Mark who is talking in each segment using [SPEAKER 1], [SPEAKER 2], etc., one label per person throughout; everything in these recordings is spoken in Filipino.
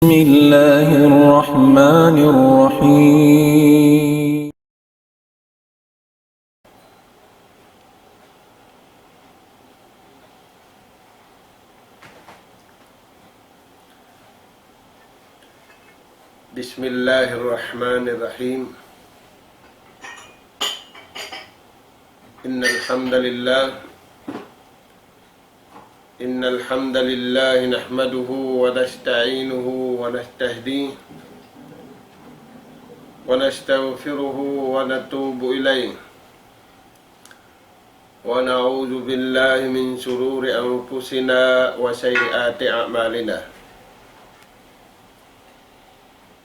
[SPEAKER 1] بسم الله الرحمن الرحيم
[SPEAKER 2] بسم الله الرحمن الرحيم إن الحمد لله نحمده ونستعينه ونستهديه ونستغفره ونتوب إليه ونعوذ بالله من شرور أنفسنا وسيئات أعمالنا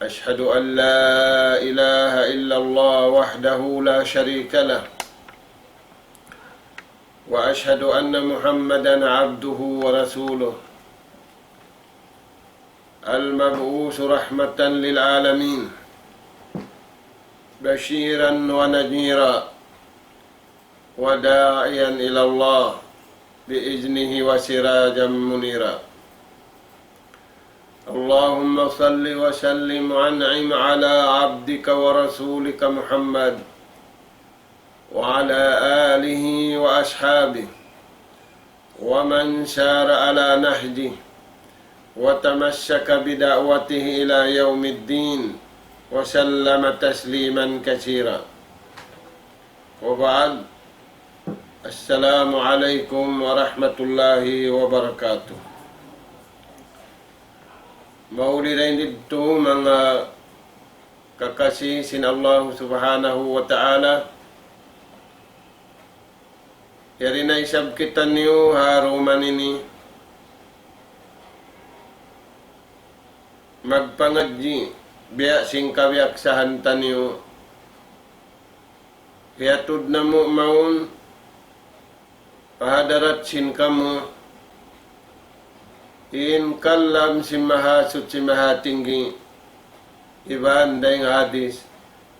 [SPEAKER 2] أشهد أن لا إله إلا الله وحده لا شريك له وأشهد أن محمدًا عبده ورسوله المبعوث رحمة للعالمين بشيرًا ونذيرًا وداعيًا إلى الله بإذنه وسراجًا منيرًا اللهم صل وسلم وأنعم على عبدك ورسولك محمد وعلى آله وأصحابه ومن سار على نهجه وتمسك بدعوته إلى يوم الدين وسلم تسليما كثيرا وبعد السلام عليكم ورحمة الله وبركاته. Maulirin dito mga kakasih sin Allah subhanahu wa ta'ala. Yari na isab kita niyo haruman ini magpangadji biya sing kawiyak sa hanta niyo hiatud na mo maun pahadarat sin kamu in kallam si maha suci maha tinggi iban daing hadis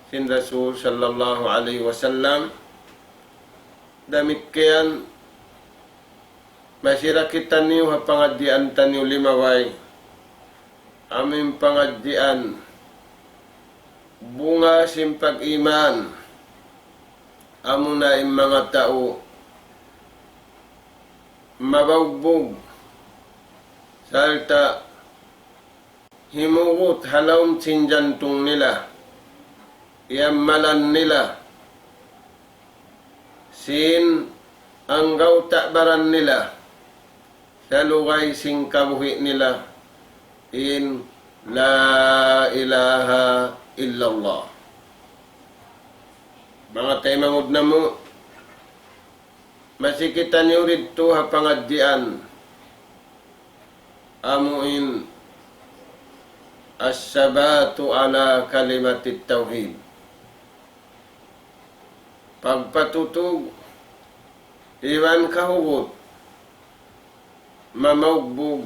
[SPEAKER 2] sin Rasul sallallahu alaihi wasallam. Demikian masirakitan niyo hapangadian taniyo limaway aming pangadian bunga simpag iman amuna im mga tao mabawbog salta himugot halawm sinjantong nila iyamalan nila sin anggaw takbaran nila sa lugay sing kabuhi nila in la ilaha illallah. Mga taymangod na mo masikitan niyo rito hapangadian amuin as-sabatu ala kalimatit tauhid. Pagpatutug iwan kahugot mamaugbog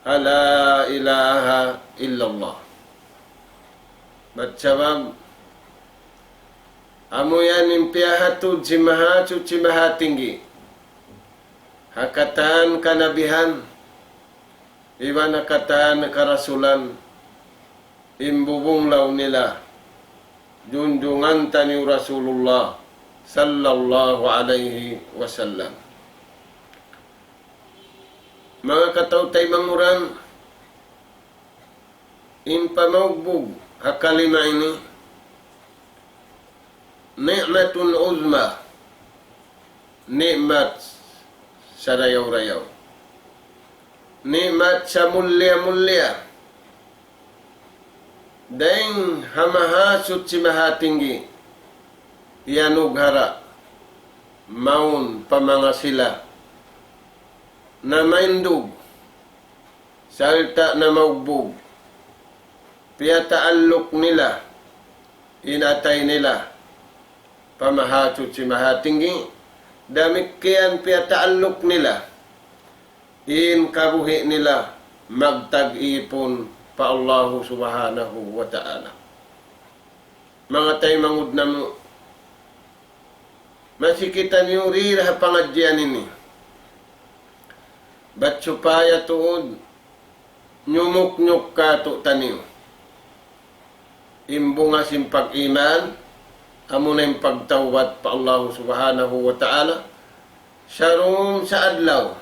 [SPEAKER 2] ala ilaha illallah. Batsabab amo yan impiahatud si maha suci maha tinggi hakatan kanabihan iwan hakatan karasulan imbubong law nila junjungan tani Rasulullah sallallahu alaihi wasallam. Mga katautay manguran impamaugbog hakalima ini ni'matun uzma nikmat sa rayaw-rayaw nikmat sa mulya-mulya daing hamahasut si mahatinggi yanughara maun pamanga sila na maindug salta na maugbog piyataallok nila inatay nila pamahasut si mahatinggi damikian piyataallok nila in kabuhi nila magtag-ipon pa Allah subhanahu wa ta'ala. Mga taymangud na mo masikitan niyo rira pangadyan ini Ba't supaya tuod nyumuk-nyuk kato taniw. Imbunga sim pag-iman, amo na yung pagtawat pa Allah subhanahu wa ta'ala, sarum sa adlaw,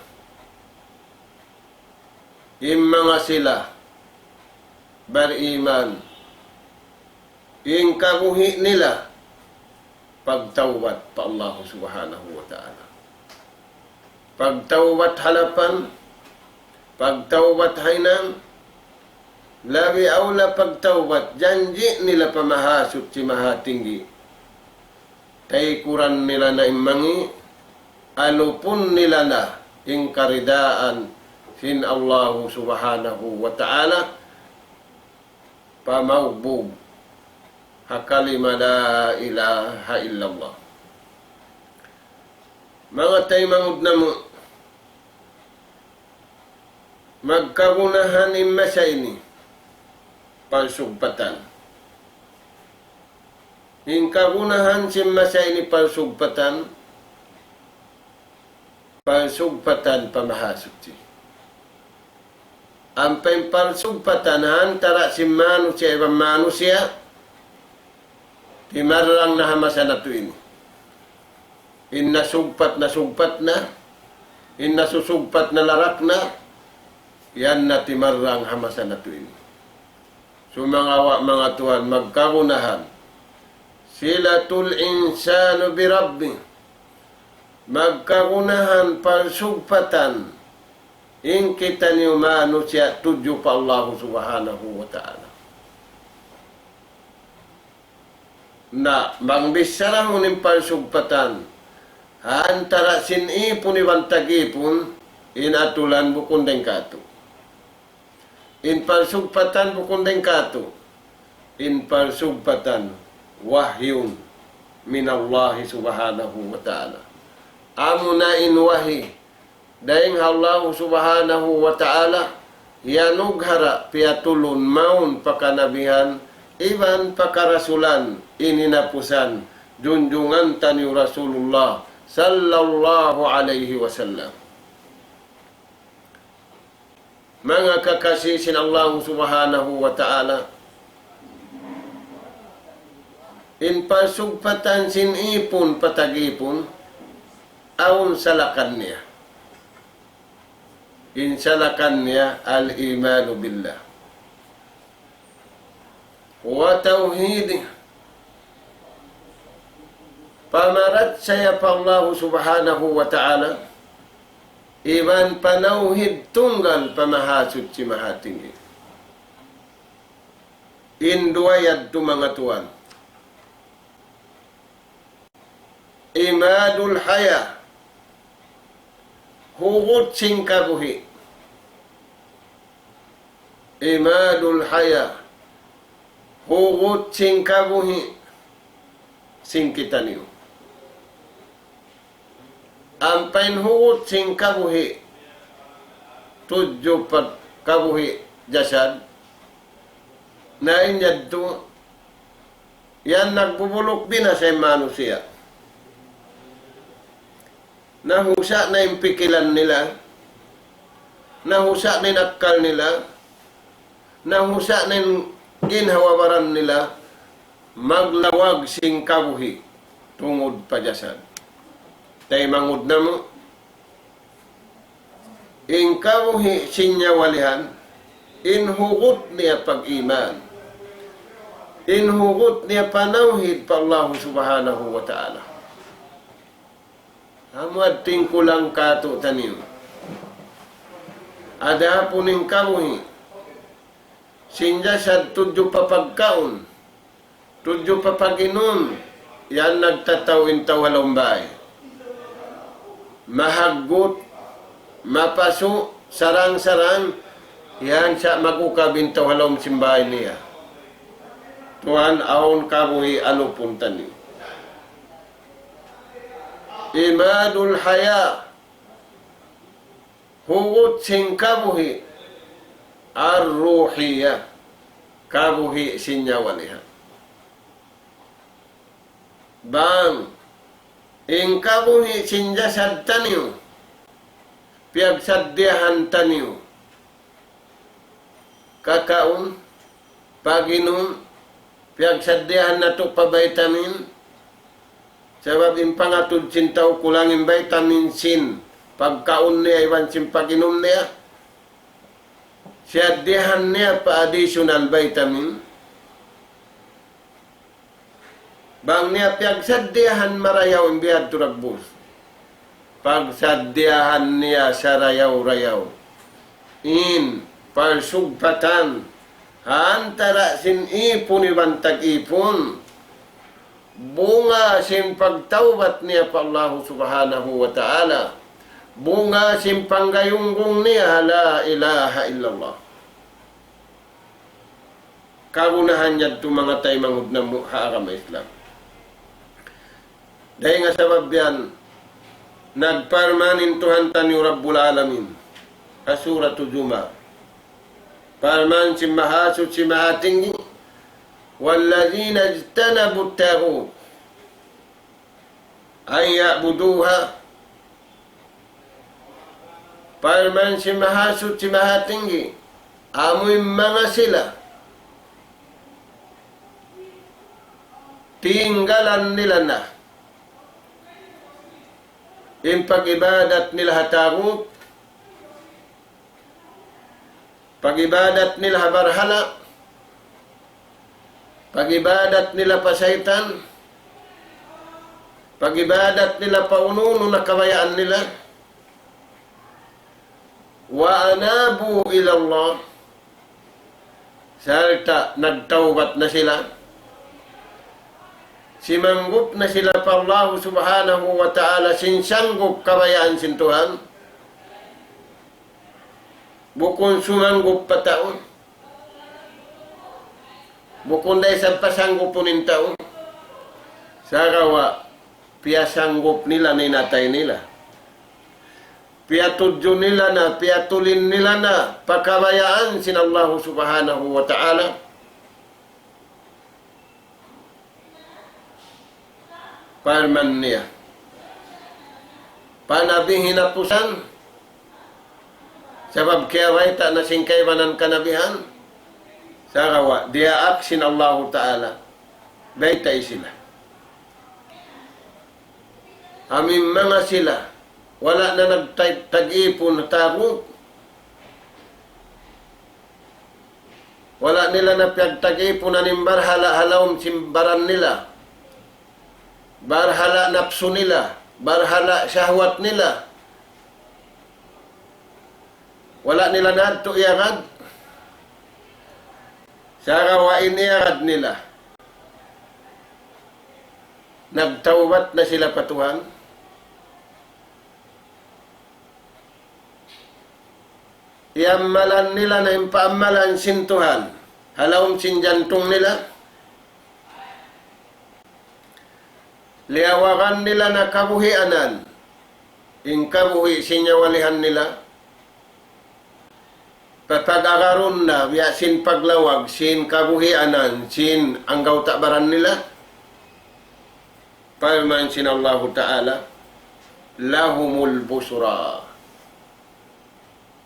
[SPEAKER 2] yung mga sila, beriman, yung kabuhi nila, pagtawat pa Allah subhanahu wa ta'ala. Pagtawat halapan, pagtawat hainang, labi aula pagtawat, janji nila pamahasut si mahatinggi. Taikuran nila na imangi, alupun nila na ingkaridaan sin Allah subhanahu wa ta'ala, pamawbog, hakalima la ilaha illallah. Mga taymangod na mo, magkagunahan imasa ini, pansugpatan. Ingkagunahan si masa ini pansugpatan, pansugpatan pamahasukti. Ang pansugpatan antara si manusia ibang manusia, timarang na hamasan na ito ini. Inna sugpat na, inna susugpat na larak na, yan na timarang hamasan na ito ini. Sumangawa mga Tuhan, magkagunahan. Silatul insanu birabbi. Magkagunahan pansugpatan. In kita ni manusia tuju pa Allah subhanahu wa ta'ala. Na mangbisarang uning pansugpatan. Antara sinipun iwan tagipun, inatulan bukun den kato. In pansugpatan bukun den kato. In pansugpatan wahyun minallahi subhanahu wa ta'ala. Amuna in wahi. Daing Allah subhanahu wa ta'ala yanughara piatulun maun pakanabihan iban pakarasulan ininapusan junjungan tani Rasulullah sallallahu alaihi wasallam. Mga kakasisin Allah subhanahu wa ta'ala, in pasugpatan sinipun patagipun, aun salakan niya. In salakan niya al-imanu billah. Wa tauhidih. Pamarat saya pa Allah subhanahu wa ta'ala, iban panauhid tunggal pamahasud si mahatinggi. Induayad tu mga tuan. Imadul haya, hugot sing kabuhi. Imadul haya, hugot sing kabuhi, sing kita niyo. Ang painhugot sing kabuhi, tudyo pag kabuhi jasad, na inyad to, yan nagbubulok din na sa manusia. Nahusa na yung pikilan nila, nahusa na yung akal nila, nahusa na yung ginhawabaran nila, maglawag sing kabuhi, tungod pa jasad. Tay mangud na mo, in kabuhi sinyawalihan, inhugot niya pag-iman, inhugot niya panawhid pa Allah subhanahu wa ta'ala. Amad tingkulang kato tanim. Ada puning kabuhi, sinja sa tudyo papagkaon, tudyo papaginom, yan nagtatawin tawalombay. Mahagot, mapaso, sarang-sarang, yan siya magukabintaw halom simbahay niya. Tuhan aon kabuhi ano punta niyo. Imadul haya, hugot sing kabuhi, ar-ruhiya, kabuhi sinyawaliha. Bang, in kabuhi sinjasad taniyo, piyagsaddihan taniyo, kakaon, paginom, piyagsadyahan na to pa vitamin, sabab impangatod sintaw kulangin vitamin sin, pagkaon niya, iwan sin paginom niya, siyadyahan niya pa additional vitamin, bang niya piyagsadyahan marayaw imbiyad turagbus, pagsadyahan niya sa rayaw-rayaw, in parsugpatan, antara sin ipon iban tag-ipon, bunga sin pagtawbat niya pa Allah subhanahu wa ta'ala, bunga sin panggayunggong niya, la ilaha illallah. Kagunahan niya ito mga tayo mangod na haagam Islam. Dahil nga sabab yan, nagparmanin Tuhan tani Rabbul Alamin, kasuratu Zumar. Parman si mahasud si mahatinggi, wallazina ijtanabu at-taghut ay ya'buduha. Parman si mahasud si mahatinggi, amoy mga sila, tinggalan nila na in pag-ibadat nila hatagut, pag-ibadat nila barhala, pag-ibadat nila pasaytan, pag-ibadat nila paununo na kabayaan nila, wa anabu ilallah, salta nagtawbat na sila, simanggup na sila pa Allah subhanahu wa ta'ala, sinsanggup kabayaan sin Tuhan, bukon sumanggup pa taon, bukon dahil sa pasanggupunin taon, sarawa, piyasanggup nila na inatay nila, piyatudyo nila na, piyatulin nila na, pakabayaan sin Allah subhanahu wa ta'ala, parman niya, panabing hinapusan, sabab kaya waita na singkaybanan kanabihan, sarawa, diaak sin Allah Ta'ala, baytay sila. Aming mga sila, wala na nagtag-ipon na tagot, wala nila na piyagtag-ipon na nimbarhala halawm simbaran nila, barhala napso nila, barhala syahwat nila, wala nila nadto iagad, sarawa iniagad nila, nagtawbat na sila patuhan, iamalan nila na impaamalan sin Tuhan, halawm sin jantong nila, liawakan nila na kabuhianan, in kabuhi sinyawalihan nila, papag-agaron na, sin paglawag, sin kabuhianan, sin anggaw takbaran nila, parman sin Allah Ta'ala, lahumul busra,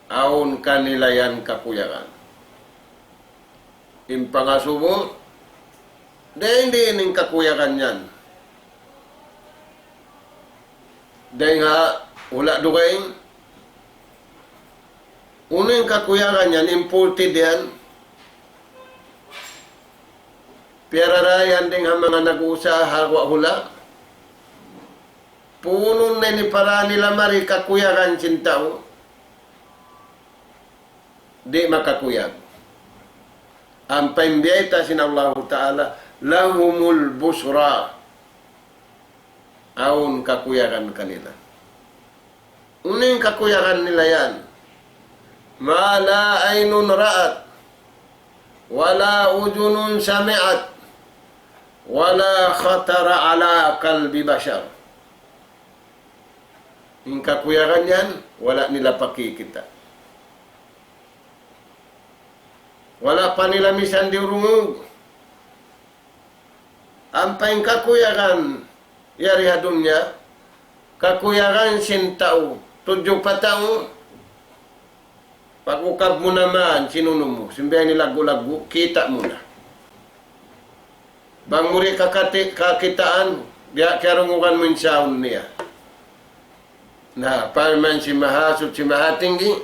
[SPEAKER 2] aun kanila yan kakuyakan. Impangasubo, dahil hindi ining kakuyakan yan. Dahil nga, wala dugaing, unang kakuyakan yan, imported yan. Pirarayan din ang mga nag-uusa harwa hula. Punong na ni para nila mari kakuyakan sintao. Di makakuyag. Ang paimbiyata sin Allah Ta'ala, lahumul busra. Aun kakuyakan kanila. Unang kakuyakan nila yan. Ma la aynun ra'at, wala udunun sami'at, wala khatara ala kalbi bashar. Yung kakuyakan yan, wala nila pakikita. Wala pa nila misan diurungog. Ang paing kakuyakan, yari hadum niya, kakuyakan sin tao, tudyo pa tao, Pag ukab mo naman, sinuno mo. Simbihan nila lagu-lagu, kita mo na. Bang muri kakitaan, biya karungukan mo yung sound niya. Na parman si mahasut si mahatinggi,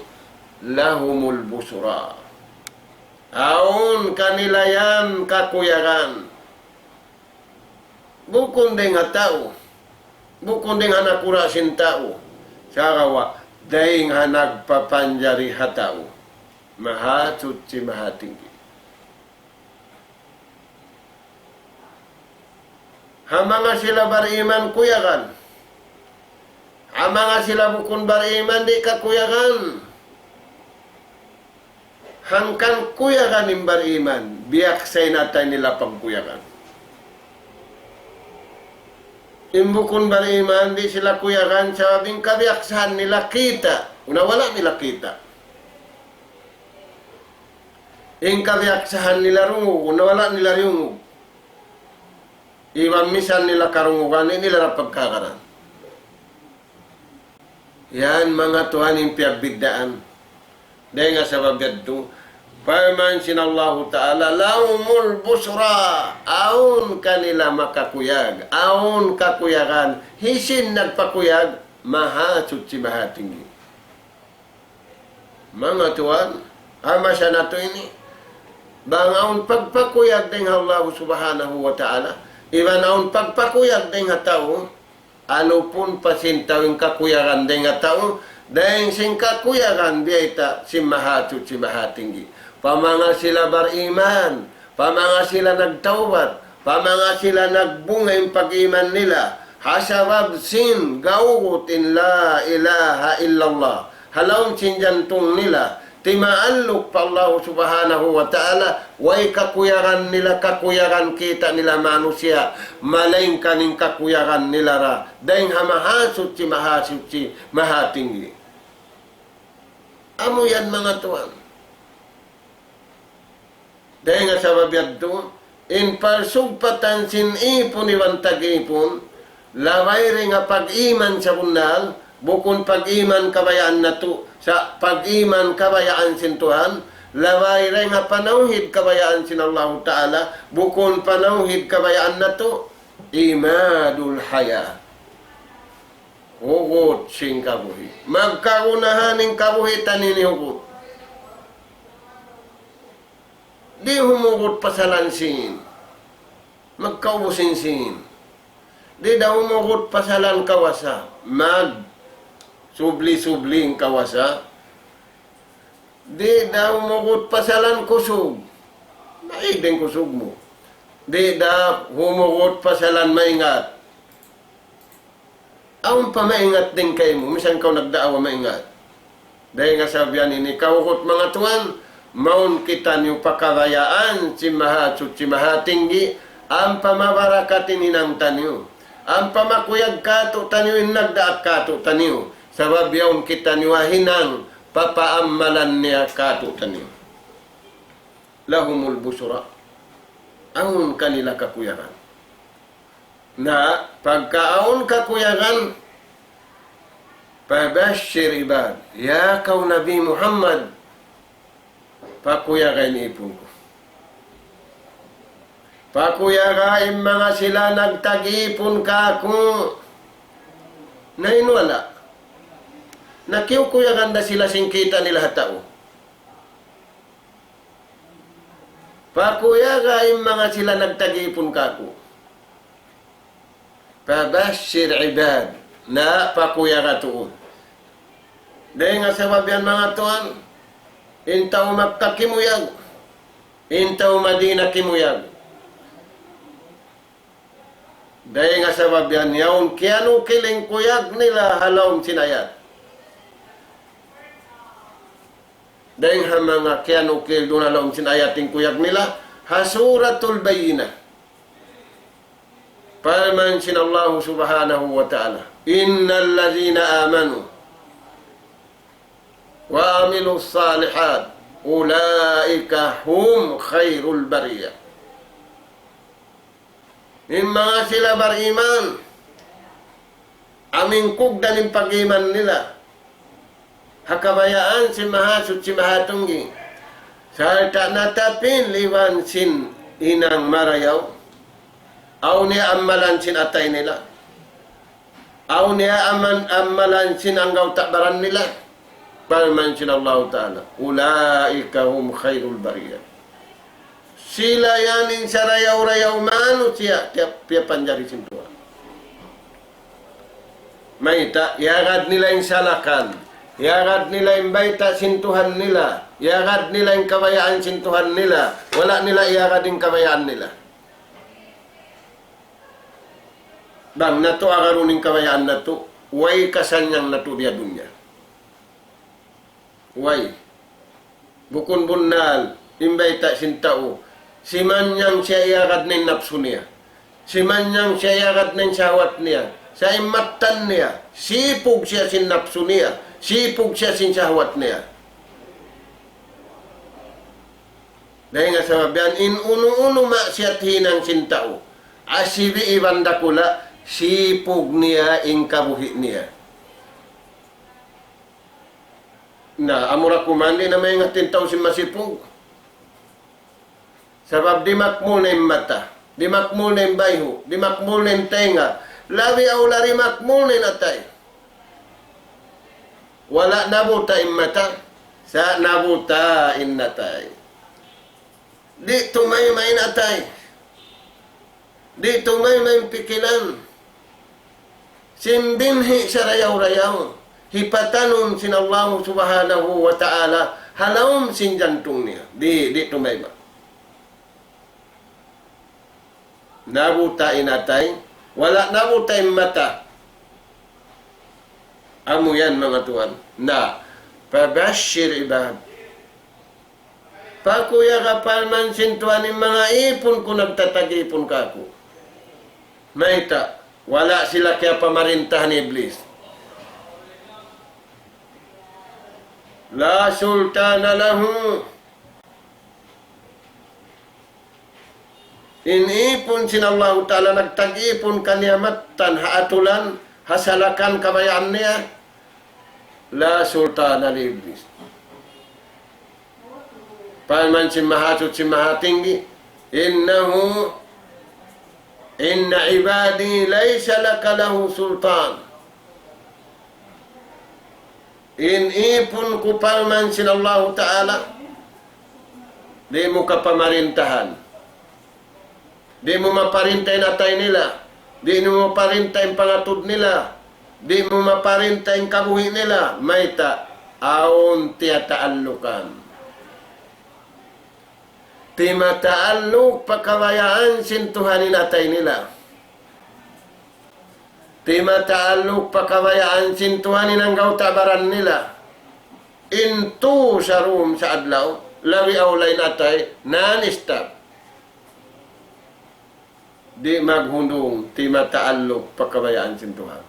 [SPEAKER 2] lahumul busura. Aun kanila yan kakuyagan. Bukon din nga tao. Bukon din nga nakurasin tao. Sarawa, daing nga nagpapanjari hatao. Mahasut si mahatinggi. Hamanga sila bariman kuyagan. Hamanga sila bukun bariman di kakuyagan. Hangkan kuyagan yung bariman, biyak say natay nila pagkuyagan. Imbukun bariman, di sila kuyagan, sabing kabiyaksahan nila kita. Una wala nila kita. Ing kabiyaksahan nila rungog, una wala nila rungog. Iwan misan nila karungugan, nila na pagkakaran. Yan mga tuhan yung piyabigdaan. Dahil nga sa babiyad to, Parman sinallahu ta'ala, lahumul busra, aun kanila makakuyag, aun kakuyagan, hisin nagpakuyag, mahasut si mahatinggi. Mga tuwan, ama siya na to ini, bang aun pagpakuyag din Allah subhanahu wa ta'ala, iban aun pagpakuyag din nga tao, ano pun pasintawing kakuyagan din nga tao, dahil sing kakuyagan diya si mahasut si mahatinggi. Pamanga sila bariman, pamanga sila nagtawbat, pamanga sila nagbunga yung pag-iman nila. Hasabab sin, gawutin la ilaha illallah. Halawang sinjantong nila, timaaluk pa Allah subhanahu wa ta'ala, way kakuyaran nila, kakuyaran kita nila manusia, malaing kaning kakuyaran nila ra, dahil hamahasut si mahatinggi. Amo yan mga tuwan. Dahil nga sa babiyad to, in parsugpatan sin ipon iwan tag-ipon, laway rin nga pag-iman sa bundal, bukon pag-iman kabayaan na to, sa pag-iman kabayaan sin Tuhan, laway rin nga panawhid kabayaan sin Allah Ta'ala, bukon panawhid kabayaan na to, imadul haya. Hugot sing kabuhi. Magkaunahan ng kabuhi tanini hugot. Di humugot pasalansin. Magkaubusinsin. Di daw humugot pasalan kawasa. Subli-subling kawasa. Di daw humugot pasalan kusog. Naig din kusog mo. Di daw humugot pasalan maingat. Aun pa maingat din kayo mo. Misan kau nagdaawa maingat. Dahil nga sabihan ini, kauhot mga tuwan, maun kita niyo pakawayaan si mahasut si mahatinggi ang pamabarakatin inang tanyo ang pamakuyag kato tanyo nagdaat kato tanyo sabab yaon kita niyo hinang papaamalan niya kato tanyo lahumul busura ang kanila kakuyagan na pagkaon kakuyagan pabashir ibad ya kau Nabi Muhammad pakuyagan ipon ko. Pakuyagan mga sila nagtag-ipon ka ako. Nainwala. Nakiukuyagan na sila singkita nila hatao. Pakuyagan mga sila nagtag-ipon ka ako. Pabashir ibad na pakuyaga tuon. Dahil nga sa babian mga tuan, intaw Makkah kimuyag, intaw Madina kimuyag. Dahil nga sa babyan, yaon kiano kiling kuyag nila halawang sinayat. Dahil nga mga kiano kil doon halawang sinayat yung kuyag nila, hasuratul bayina. Parman sinallahu subhanahu wa ta'ala, innal ladhina amanu wa amilu salihat ulaika hum khairul bariyah. Yung mga sila bariman aming kugdan yung pag-iman nila hakabayaan si mahasud si mahatunggi. Sarta natapin liwan sin inang marayaw. Aw niya amalan sin atay nila. Aw niya amalan sin anggaw takbaran nila. Palman sin Allah Ta'ala. Ulaika hum khairul bariyah. Sila yanin sa rayaw-rayaw manusia. Tiap panjari sin Tuhan. Maita, yagad nila yung salakan. Yagad nila yung baita sintuhan nila. Yagad nila yung kabayaan sintuhan nila. Wala nila yagad yung kabayaan nila. Bang, nato agaron yung kabayaan na to. Way kasanyang nato biya dunya. Way. Bukun bunal, yung baita sintao. Simanyang siya yagad na yung napso niya. Simanyang siya yagad na yung sawat niya. Sa imatan niya, sipog siya sin napso niya, sipog siya sin sahwat niya. Dahil nga sa mabiyan, in uno-uno maksiyat hinang sin tao, asibi ibanda kula, sipog niya ing kabuhi niya. Na, amura kumandi na may ngatin tao sin masipog. Sabab di makmul na yung mata, di makmul na yung bayho, di makmul na yung tenga, labi au lari makmul ni natay. Wala nabuta in mata. Sa nabuta in natay. Di tumay-may natay. Di tumay-may pikilan. Simbinhi sa rayaw-rayaw. Hipatanum sin Allah subhanahu wa ta'ala. Halawm sin jantung niya. Di tumay-may. Nabuta in natay. Wala na mo tayong mata. Amo yan mga tuwan. Na, pabashir ibad. Pakuya ka palman sintuan yung mga ipon ko nagtatag-ipon ka ako. Maita, wala sila kaya pamarintahan ni Iblis. La sultana lahu. Inipon sin Allah Ta'ala nagtag-ipon kaniyamatan haatulan hasalakan kabayaan niya la sultana li Iblis. Palman si mahasud si mahatinggi inna ibadi laysa laka lahu sultan. Inipon ko palman sin Allah Ta'ala di mo ka pamarintahan. Di mo maparintay natay nila. Di mo maparintay ang pangatod nila. Di mo maparintay ang kabuhi nila. Maita, aon tiya taallukan. Ti mataalluk pakabayaan sintuhanin natay nila. Ti mataalluk pakabayaan sintuhanin ang gautabaran nila. Intu sa room sa adlaw, lawi awlay natay, non-stop. Di maghundong, ti mataalok, pagkabayaan sintuhan.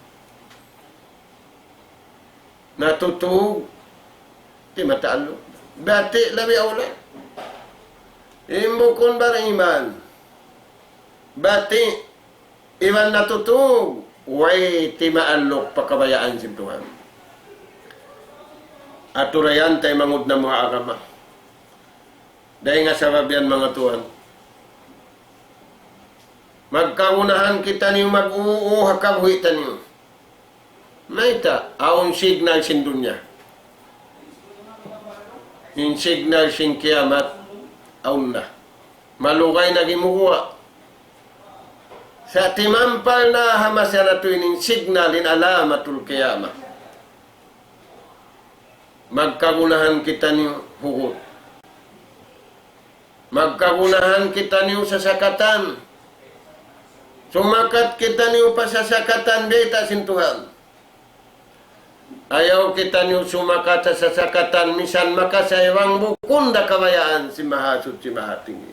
[SPEAKER 2] Natutug, ti mataalok. Dati, labi awla. Imbukon ba iman? Bati, iman natutug, way ti maalok, pagkabayaan sintuhan. Aturayan tayo mangod na mga agama. Dahil nga sababian mga tuhan. Magkaunahan kita niyo mag-uuha kabuhitan niyo. Maita, aon signal sin dunya. Yung signal sin kiamat, aon na. Malugay na gimukuha. Sa timampal na hamasya na ito yung signal in alamatul kiamat. Magkagunahan kita niyo hugot. Magkagunahan kita niyo sa sakatan. Sumakat kita niyo pa sa sakatan beta sintuhan. Ayaw kita niyo sumakat sa sakatan misan makasayawang bukunda kabayaan si mahasud si mahatinggi.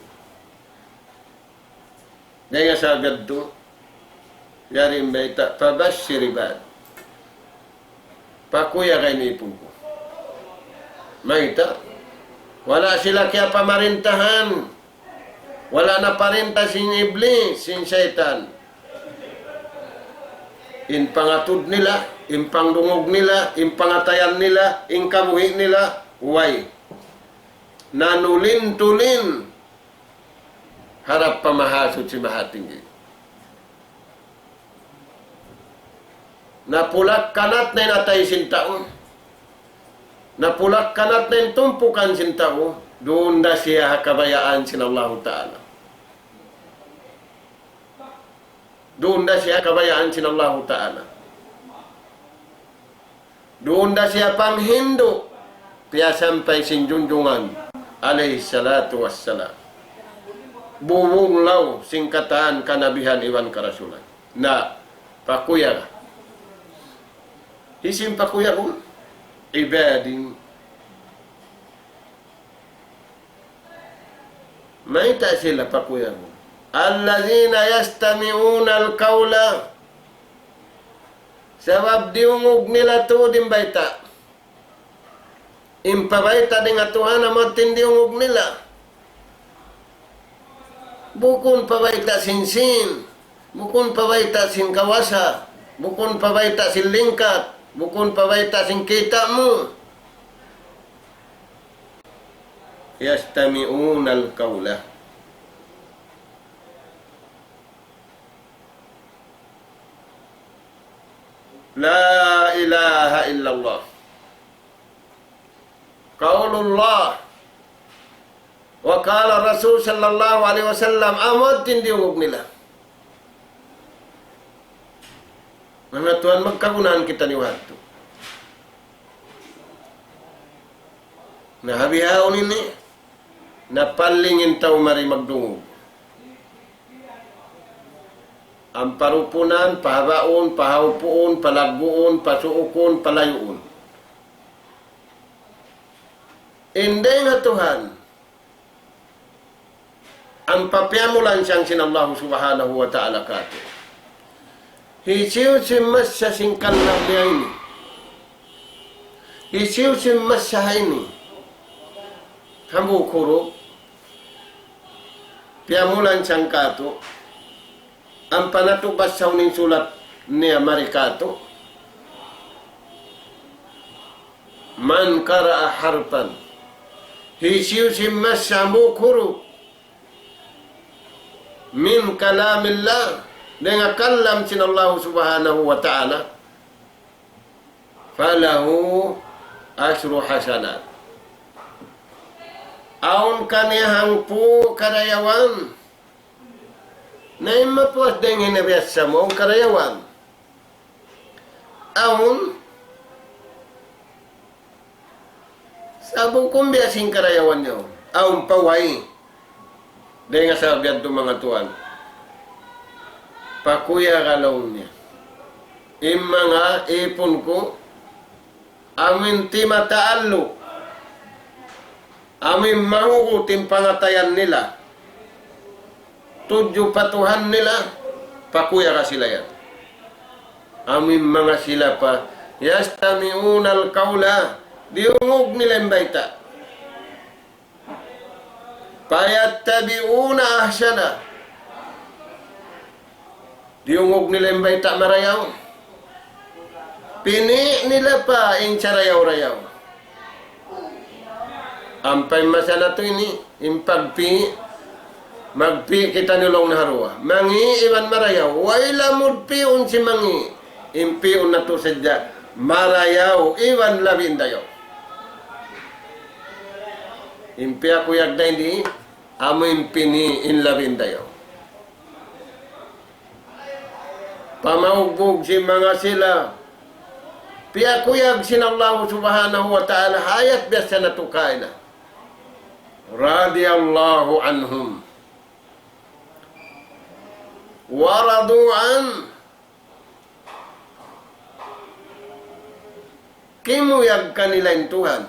[SPEAKER 2] Dahil sa agad to, yarin beta, pabashir ibad. Pakuya kay nipon ko. Maita, wala sila kaya pamarintahan. Wala na parinta sin Iblis, sin Satan. in pangatud nila, in pangdungog nila, in pangatayan nila, in kabuhi nila, way. Nanulin-tulin, harap pamahasod si Mahatinggi. Napulak kanat na natay sintaon. Napulak kanat na tumpukan sintaon. Doon na siya kabayaan sin Allah Ta'ala. Doon na siya kabayaan sin Allah Ta'ala. Doon na siya panghindo. Kaya sampai sin junjungan alayhi salatu wassalam. Buwunglaw singkataan kanabihan iwan karasulan. Na pakuya. Isim pakuya ko. Ibadin. May ta sila pakuya ko. Allazina yastami'una al-qawla. Sabab diungog nila to din baita. Impabaita din nga Tuhan na matindiungog nila. Bukun pabaita sinsin. Bukun pabaita sin kawasa. Bukun pabaita sin lingkat. Bukun pabaita sin kita mo. Yastami'una al-qawla. La ilaha illallah. Qaulullah. Wa qala Rasul sallallahu alaihi wasallam amad tindiungog nila. Mga Tuhan, magkagunahan kita ni Wadto. Nahabihaon ini, napalingin tao mari magdungog. Ang parupunan, pahabaon, pahaupuon, palagbuon, pasuukon, palayuon. Hindi nga Tuhan, ang papiamulan siyang sinallahu subhanahu wa ta'ala kato. Hisiw simas sa singkal na biyay. Hisiw simas sa hayni. Hambu kuro. Piamulan siyang kato. Ang panatubas sa uning sulat ni Amerikato. Man kara'a harpan. Hisiw simas sa hambu kuro. Min kalamillah. Dengan kalam sin Allah subhanahu wa ta'ala. Falahu asru hasanat. Aun kanihang po karayawan. Na imapuas dengan nabiyasa mo karayawan. Aun sabong kumbiasing karayawan nyo. Aun paway. Dengan sabihan ito mga tuwan. Pakuya galaw niya. Mga ipon ko, amin ti mataallo, amin mahukutin pangatayan nila, tudyo patuhan nila, pakuya ka sila yan. Amin mga sila pa, yastami'una al-qawla, diungog nila yung baita. Payattabi'una ahsana, diungog nila yung baita marayaw. Pini nila pa yung sarayaw-rayaw. Ampay masala to ini. Yung pagpi, magpi kita nilong naharua. Mangi iwan marayaw. Waila mudpiun si mangi. Impiun na to sadya. Marayaw iwan labindayaw. Impi ako yagday di. Amo impini in labindayaw. Pamaugbog si mga sila. Piyakuyag sinallahu subhanahu wa ta'ala. Hayat biasa na tukay na. Radiyallahu anhum. Waradu'an. Kimuyag kanila yung Tuhan.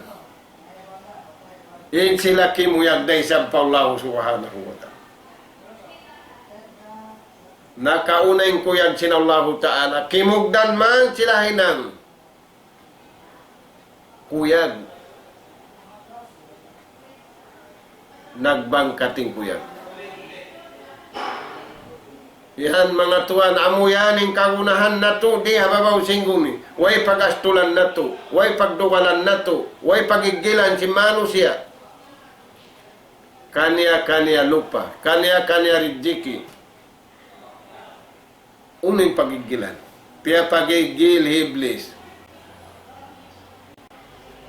[SPEAKER 2] Yung sila kimuyag day sa Allah subhanahu wa ta'ala. Nakaunay kuyag sinallahu ta'ala. Kimugdan man sila hinang. Kuyag. Nagbangkating kuyag. Yan mga tuan, amo yan ang kagunahan na to, di hababaw singguni. Way pagastulan na to, way pagduwalan na to, way pagigilan si Manu siya. Kanya-kanya lupa, kanya-kanya rijiki. Uning pagigilan. Pia pagigil hiblis.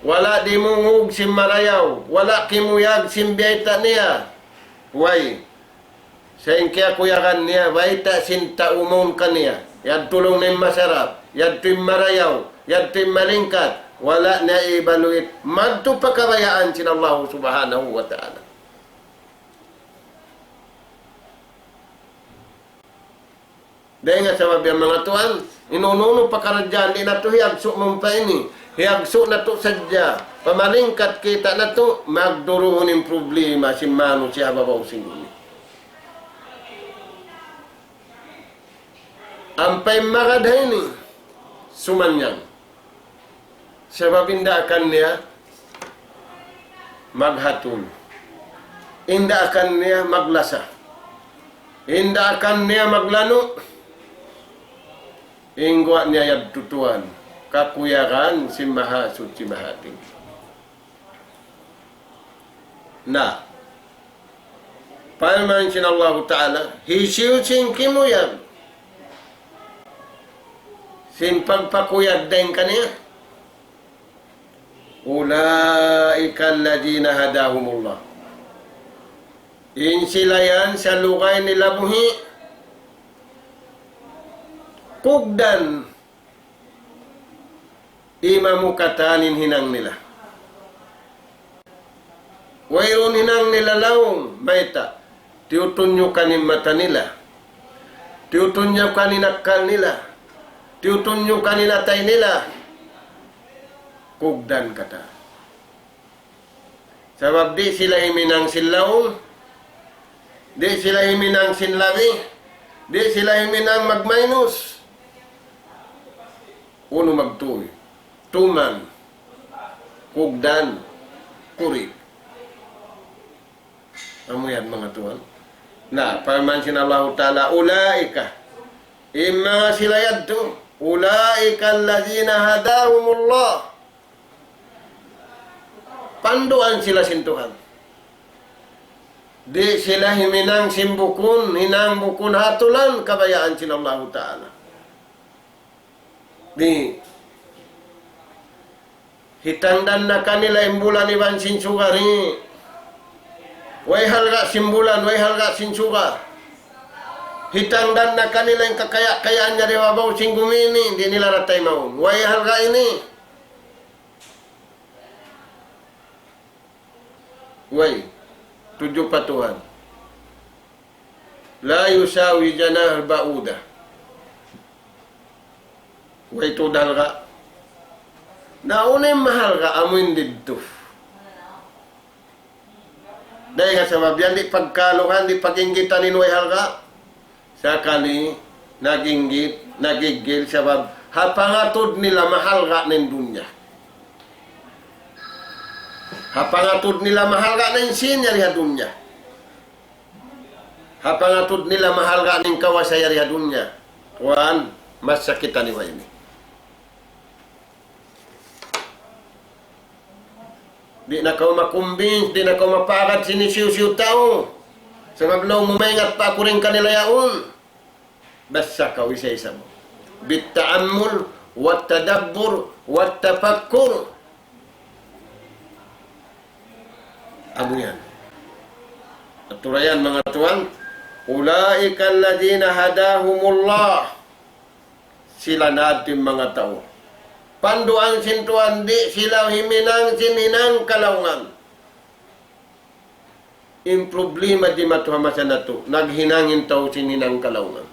[SPEAKER 2] Wala di mungug si Marayaw, wala kimuyag simbiyayta niya. Way. Sa kaya kuyakan niya, waita sinta umon kaniya. Yad tulong na masarap, yad tim marayaw, yad tim malingkat. Wala na ibaluit. Magto pakabayaan sin Allah subhanahu wa ta'ala. Dahil nga sabab yung mga tuan, inununo pakaradyan, di na to hiyagso mong pa ini. Hiyagso na to sadya. Pamalingkat kita na to, magduruhon yung problema si Manu siya babaw singuni. Ampay magaday ni sumanyang. Sebab inda akan niya maghatun. Inda akan niya maglasa. Inda akan niya maglano. Ingwa niya yad tutuan. Kakuyakan si Maha Suci Mahating. Na. Palman sin Allah Ta'ala. Hisiw sin kimuyag. Sin pagpakuyag din kaniya. Ulaika alladhina hadahumullah. In sila yan sa lukay nila buhi. Kugdan. Imamukatanin hinang nila. Wayron hinang nila laong. Baita. Tiutunyo kanin mata nila. Tiutunyo kanin akal nila. Tiutunyo kaninatay nila. Kugdan kata. Sabab di sila himinang sinlaong. Di sila himinang sinlabi. Di sila himinang magminus. Uno magtuloy. Tuman. Kugdan. Kurik. Amo yan mga tuwan. Na, pamansin Allah Ta'ala, ulaika. Mga sila yadto. Ulaika alladhina hadahumullah. Panduan sila sintuhan. Di sila himinang simbukun, hinang bukun hatulan, kabayaan sila Allah Ta'ala. Di hitangdan na kanila imbulan iban sinsugari. Way halga simbulan, way halga sinsuga. Hitangdan na kanila yung kakaya-kayaan niya riwabaw singgumini, hindi nila ratay maun. Way halga ini. Way, tujuh patuhan. La yusawi janah ba'udah. Way tudal ka. Naunay mahal ka, amoy dito. Dahil nga sabab yan, di pagkaluhan, di paginggitan ni way halga. Sakali naginggit, nagigil sabab hapangatod nila mahal ka ng dunya. Hapangatod nila mahal ka ng sinya riha dunya. Hapangatod nila mahal ka ng kawasaya riha dunya. Tuan, mas sakitan niwa ini. Di na kau makumbins, di na kau mapagad sinisiw-siw tao. Sabab law mumaingat pa ako rin kanila yaon. Basta kau isa-isa mo. Bitta'ammul, wattadabbur, wattafakkur. Ano yan? Aturayan mga tuwan. Ulaika alladhina hadahumullah. Sila natin mga tao. Panduan sintuan di sila himinang sininang kalaungan. In problema di matuhamasan na to. Naghinangin tao sininang kalaungan.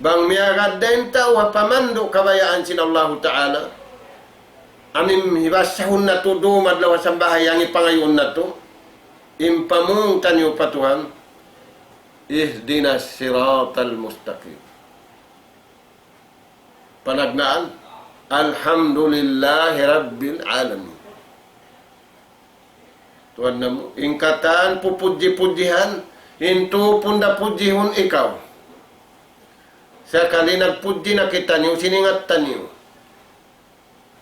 [SPEAKER 2] Bang miyagad din tao hapamando kabayaan sin Allah Ta'ala. Amin hibasahun na to dumad lawas ang bahay ang ipangayon na to. Impamung tanyo patuhan. Ihdinas siratal mustaqim. Panagnaan. Alhamdulillahi Rabbil Alamin. Tuan na mo. Ingkatan, pupudji-pudjihan. Hinto punda-pudjihon ikaw. Sa kali nagpudji na kita niyo, siningatan niyo.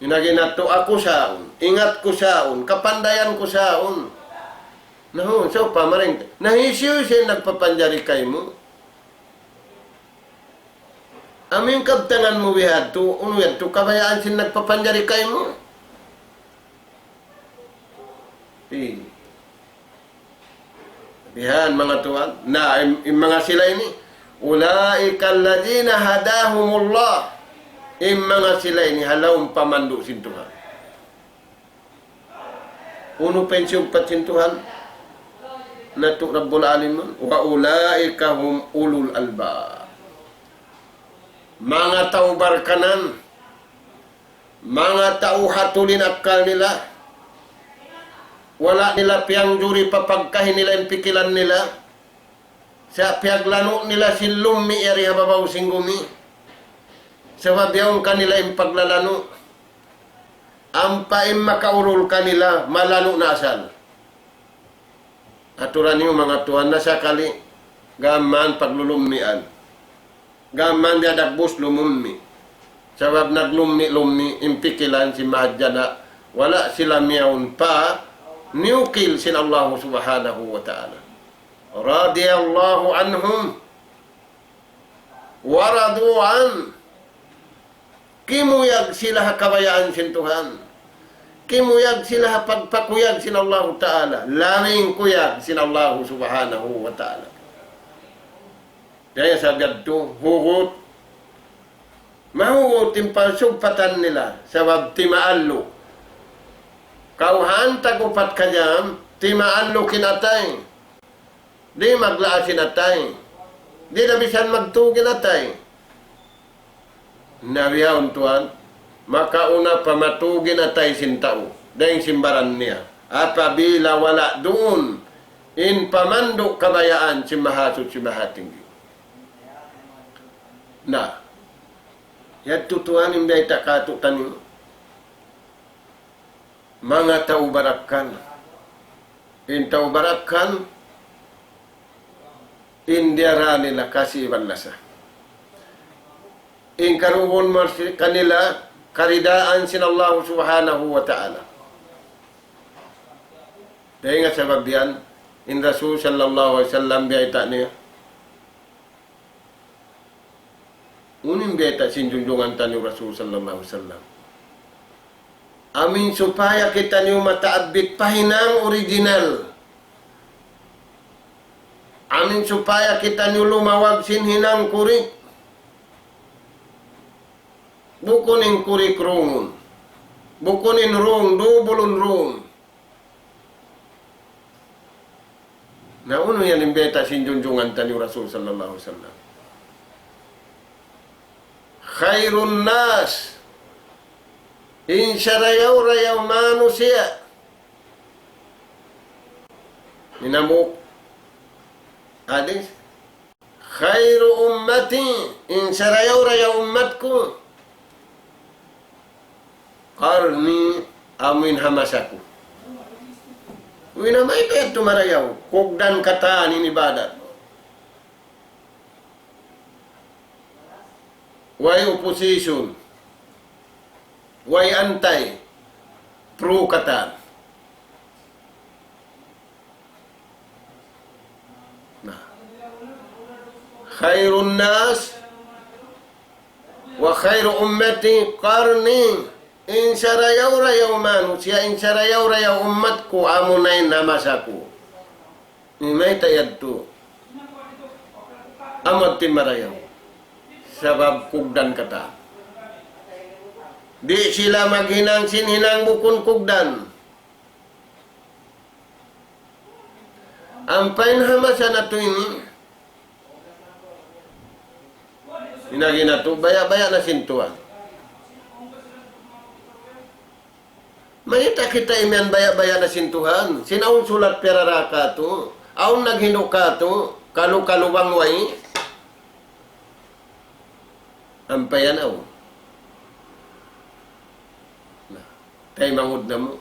[SPEAKER 2] Inaginato ako saon. Ingat ko saon. Kapandayan ko saon. Naho, so pamaring. Nahisiyo siya nagpapanjari kay mo. Aming kabtangan mo wihadto, unwedto kabayaan sin nagpapanjari kay mo. Bihan mga tuwan, na mga sila ini, ulaika alladhina hadahumullah. Mga sila ini halawang pamandu sin Tuhan. Uno pensyong patsin Tuhan, nato Rabbul Alamin, wa ulaika hum ulul albab. Mga tao barkanan, mga tao hatulin akal nila, wala nila piyang juri papagkahin nila yung pikilan nila, sa piaglano nila silumi eri hababaw singgumi, sa wabiyong kanila yung paglalano, ang paim makaurol kanila, malano na asal. Aturan niyo mga tuwan na sakali, gaman paglulumian. Gaman dia dagbus lumummi. Sabab naglummi-lummi impikilan si mahadjana. Wala sila miyaun pa. Niukil sin Allah subhanahu wa ta'ala. Radiyallahu anhum. Waradu'an. Kimuyag sila kabayaan sin Tuhan. Kimuyag sila pagpakuyag sin Allah ta'ala. Laming kuyag sin Allah subhanahu wa ta'ala. Kaya sa gadto, hugot. Mahugot yung pasugpatan nila sa wab timaallo. Kauhan tagupat kanyam, timaallo kinatay. Di maglaasin atay. Di na bisan magtugin atay. Nabiyaon tuan, makauna pamatugin atay sintao. Dahil simbaran niya. Apabila wala doon, in pamando kabayaan si mahasot si mahatinggi. Na, yan tutuan yung day takatutan nyo. Mga tao barakan. In tao barakan, indiyara nila kasi iban lasa. In karuhon mo kanila, karidaan sin Allah subhanahu wa ta'ala. Dahil nga sabab yan, in Rasul sallallahu alaihi wasallam biyayta niya, unim beta sinjunjungan tanyo Rasul sallallahu alaihi wasallam. Amin supaya kita niyo mataabit pahinang original. Amin supaya kita niyo lumawag sinhinang kurik. Bukunin kurik rungun. Bukunin rung, dubulun rung. Na uno yan yung beta sinjunjungan tanyo Rasul sallallahu alaihi wasallam. Khairun nas in syarayaw manusia. Minamuk hadis khairu ummati in syarayaw ummatku qarni amin hamasaku. Winamay pa ito marayaw kugdan kataan in ibadat. Why opposition? Why anti? Pro katan. Nah. Khairun nas wa khairu ummati qarni in syarayaw manusia in syarayaw ummatku amunay namasaku. Imay tayad to. Amad timarayaw. Sabab kugdan kata. Di sila maghinang sinhinang bukun kugdan. Ang painhamasa na ito ini, inagina to, baya-baya na sintuan. Mayita kita imyan baya-baya na sintuhan. Sinaun sulat peraraka to, aun naghino ka to, kalu-kaluwang way, ang payanaw. Tay mangud na mo.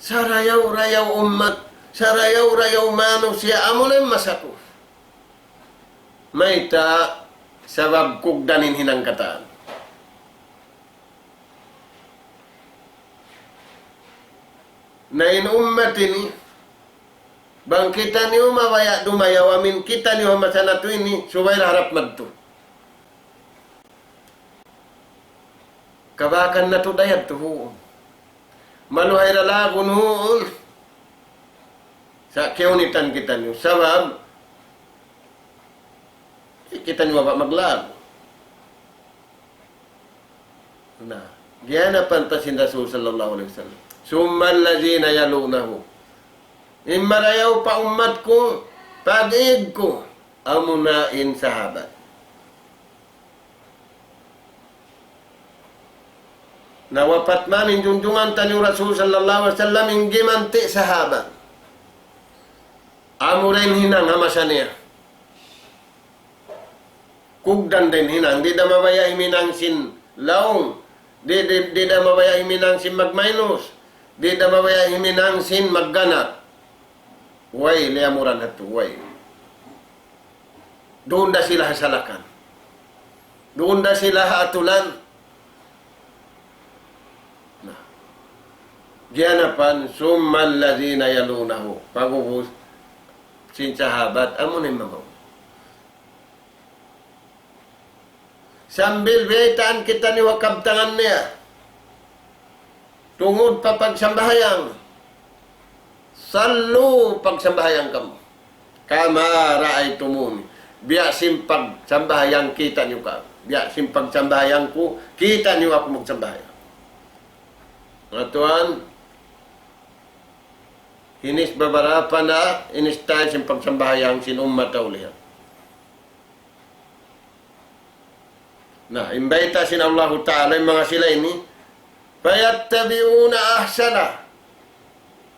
[SPEAKER 2] Sarayaw-rayaw umat, sarayaw-rayaw manusia, amunin masako. May ta, sabab kugdanin hinang kataan. Na in ummat ini, bang kita niyo mawaya dumayaw, amin kita niyo masanatu ini, subay harap madto. Kabakan na to dayat to huon. Maluhay ralagon huon. Sa kiunitan kita niyo. Sabab, kita niyo ba maglago. Na, giyanapan pa sin Rasul sallallahu alaihi wasallam. Summal lazina yalunahu. Imarayaw pa umat ko, pag-ig ko, amunain sahabat. Nawapat man injunjungan tani Rasul sallallahu alaihi wasallam inggi manti sahabat. Amuren hinang hamasan niya. Kugdan din hinang, di da mabaya iminang sin laong, di da mabaya iminang sin magminus, di da mabaya iminang sin magganap. Way, liamuran hatu, way. Doon da sila hasalakan. Doon da sila atulan. Giyanapan, summal lazina yalunahu. Pagubus, sin sahabat, amunin mamaw. Sambil betaan kita ni wakabtangan niya. Tungod pa pagsambahayang. Sallu pagsambahayang kamu. Kama ra'aytumuni. Biya simpag sambahayang kita niyo ka. Biya simpag sambahayang ko, kita niyo ako magsambahayang. Mga tuan, hinis babarapa na inistay sin pagsambahayang sin ummat taulihan. Nah, imbaita sin Allah Ta'ala yung mga sila ini, payattabi'una ahsana.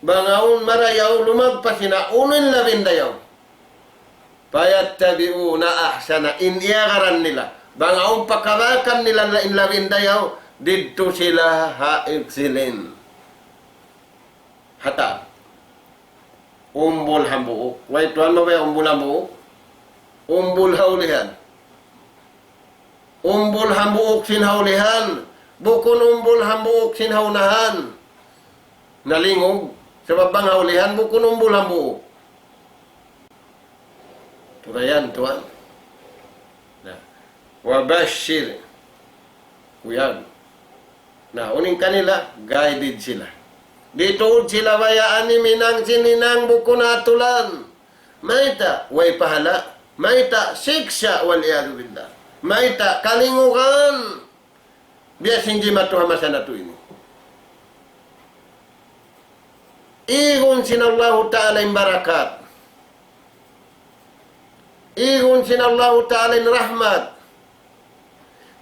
[SPEAKER 2] Bangaun marayaw lumagpas sina unin labindayaw. Payattabi'una ahsana. Iniagaran nila. Bangaun pakabakan nila na inlabindayaw, dito sila haiksilin. Hata. Umbul hambuuk. Wait, tuan mo ba yung umbul hambuuk? Umbul haulihan. Umbul hambuuk sin haulihan. Bukun umbul hambuuk sin haunahan. Nalingog. Sa babang haulihan, bukun umbul hambuuk. Turayan, tuan. Nah. Wabashir. Kuyag. Nah, uning kanila, guided sila. Dito sila bayaan ni minang sininang bukun atulan. Maita, way pahala. Maita, siksya waliyadu billah. Maita, kalingukan. Bias hindi matuhamasan na ito ini. Igun sinallahu ta'ala yung barakat. Igun sinallahu ta'ala yung rahmat.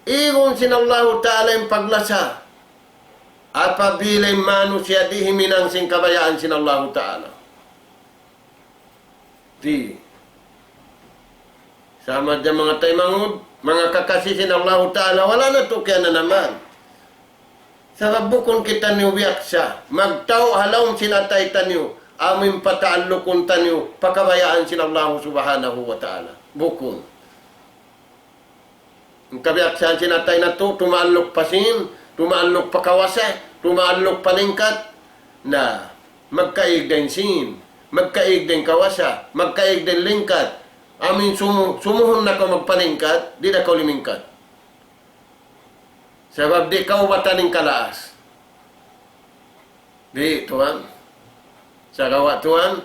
[SPEAKER 2] Igun sinallahu ta'ala yung paglasa. Apabila yung manusia di himinang sing kabayaan sinallahu ta'ala. Di. Sama dyan mga taymangud, mga kakasisin Allah Ta'ala, wala na to kaya na naman. Sabab bukon kita niyo biyaksa, magtao halawang sinatay taniyo, amin pataalukon taniyo, pakabayaan sin Allah Subhanahu wa Ta'ala. Bukon. Ang kabiyaksaan sinatay na to, tumaalok pasin, tumaalok pakawasa, tumaalok palingkat, na magkaig din sin, magkaig din kawasa, magkaig din lingkat, amin sumuhon na ka magpaningkat, di na ka limingkat. Sabab di ka ubataning kalaas. Di, tuan. Sa kawa, tuan,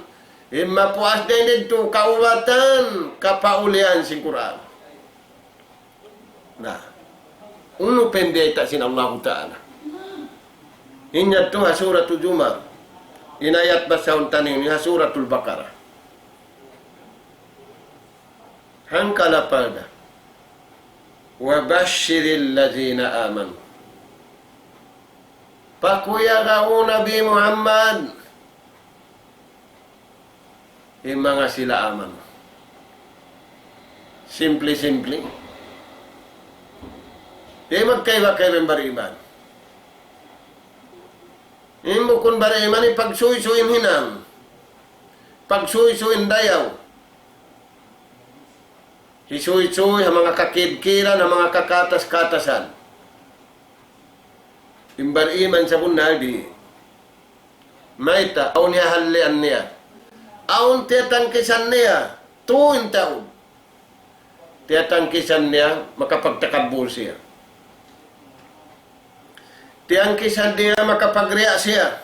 [SPEAKER 2] mapuas din dito kaubatan, kapaulian si Quran. Nah, uno pendeta sin Allah Ta'ala. Inyat to ha suratul Jumar. Inayat basaun tanin ha suratul Baqarah. Hankala pada. Wabashiril lazina amanu. Pakuya kau Nabi Muhammad. Yung mga sila aman. Simple. Di magkaiba kayo ng bariban. Imo kun barima ni pagsuy-suyin hinam. Pagsuy-suyin dayaw. Hisuy-suy, ang mga kakidkiran, ang mga kakatas-katasan. Imbariman sa bunaldi. Maita, aun niya halian niya. Aun tiyatangkisan niya, tuwing taon. Tiyatangkisan niya, makapagtakabul siya. Tiyangkisan niya, makapagriya siya.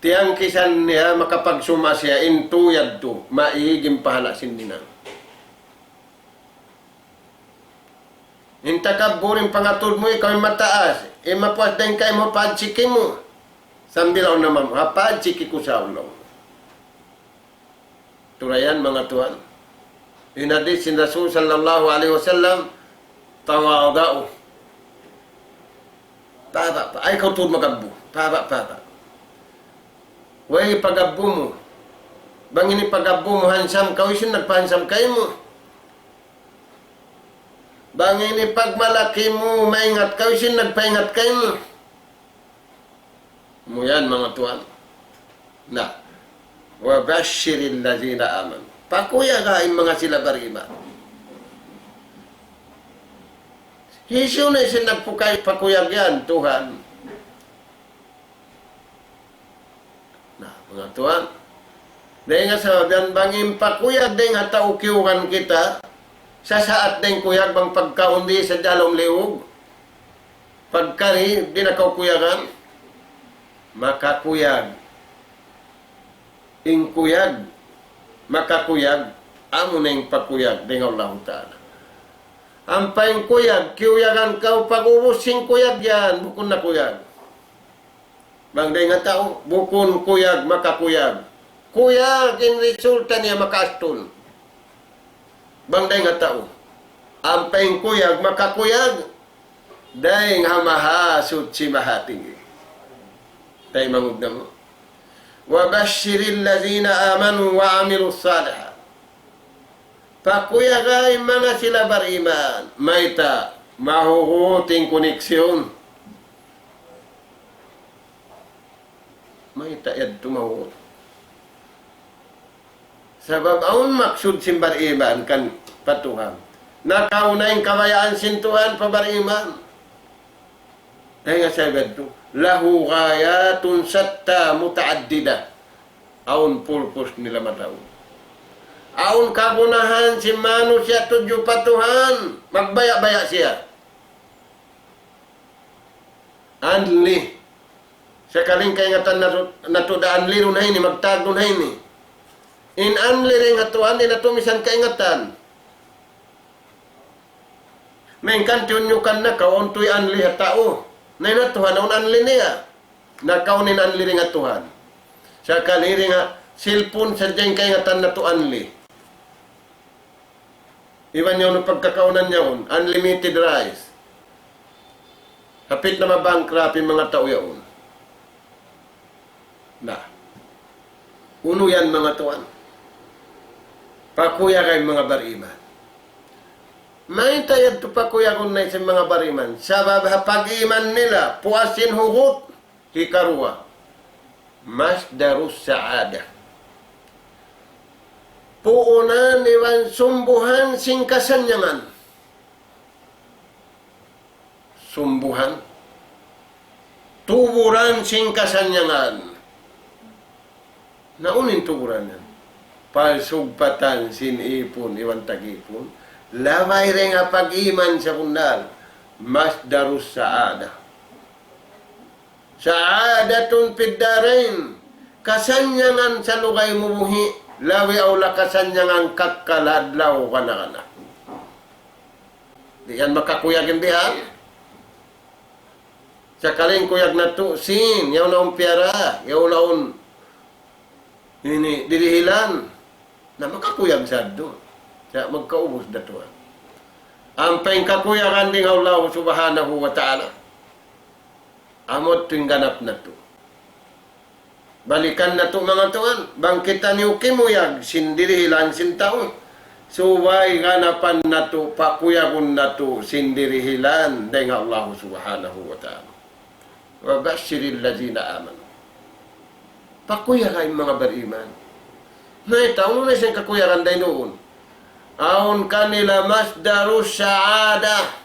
[SPEAKER 2] Tiyangkisan niya, makapagsuma siya, intuyad to, maiging pahala sindinang. Intakaburin pangatod mo, ikaw mataas. Mapuas din kayo mo, padsiki mo. Sambilaw naman mo, padsiki ko sa ulaw. Turayan mga tuhan. Inadis sin Rasul sallallahu alaihi wasallam, tawadao. Paba pa, ay kau tuod magabbo. Paba. Way pagabbo mo. Bang ini pagabbo mo hansam, kau isin nagpahansam kayo mo. Bang ini pagmalaki mo, maingat kau isin nagpaingat kayo mo. Mo yan mga tuhan. Na, wa bashiril lazina aman. Pakuya ka yung mga sila barima. Hiso na isin nagpukay pakuyag yan, Tuhan. Na, mga Tuhan. Dahil nga sabihan, bangin pakuyag din nga taukiukan kita, sa saat din kuyag bang pagkaundi sa dalong liog, pagkari, di na kaukuyagan, makakuyag. Ingkuyag, makakuyag, amo na yung pakuyag dengan Allah Ta'ala. Ang paingkuyag, kiuyagan kau pag-ubusing kuyag yan, bukun na kuyag. Bang day nga tao, bukun kuyag, makakuyag. Kuyag, in resulta niya makastol. Bang day nga tao, ang paingkuyag, makakuyag, day nga mahasud si mahating. Day mangugna mo. وَبَشِّرِ الَّذِينَ آمَنُوا وَعَمِلُوا الصَّالِحَاتِ. Pakuyagay mga sila bariman, maita, mahuhuting koneksyon. Maita yad tumahut. Sabab aun maksud sin bariman kan patuhan. Nakaunay kabayaan sintuhan pa bariman. Dahil nga sabi ito, lahu ghayatun satta mutaaddida. Aun purpose nila mataon. Aun kagunahan si manu siya tujuh patuhan. Magbaya-baya siya. Anli. Sa kaling kaingatan na to da anli rin ini, magtag rin ini. In anli rin atuan, di na tumisan kaingatan. May kantiunyukan na kauntoy anli at tao. Na Tuhan, ang anli niya. Nakaunin anli rin nga Tuhan. Sa kaliri nga, silpon sa dyan kaingatan na to anli. Iwan niyo nung pagkakaunan niya unlimited rice. Hapit na mabankrupt yung mga tao yun. Na. Uno yan mga Tuhan. Pakuya kay mga bariman. May tayad to pakuya kung na sa mga bariman. Sa pag-iman nila, puasin hugot, hikaruwa. Masdarus saada. Puunan iwan sumbuhan sing kasanyangan. Sumbuhan. Tuburan sing kasanyangan. Naunin tuburan yan. Palsugpatan sin ipon iwan tagipon. Lamay rin nga pag-iman sa kundal. Masdarus saada. Saadatun piddarain. Kasanyangan sa lugay mubuhi. Lawi aula kasanyangan kakaladlaw kana. Di yan makakuyag yung bihang. Sa kaling kuyag na to, sin, yaw na piara, yaw na ini, dilihilan. Na makakuyag sa doon. Kaya magkaubos na to. Ang pangkakuyagan din Allah subhanahu wa ta'ala. Amot ting ganap na to. Balikan na to mga tuan. Bangkitan niyo kimuyag, sindirihilan sintaon. Suway ganapan na to, pakuyagon na to, sindirihilan din Allah subhanahu wa ta'ala. Wa bashiril ladzina amanu. Pakuya kayong mga bariman. May taon na siyang kakuyaran dahil noon. Aun kanila masdaru sa'ada.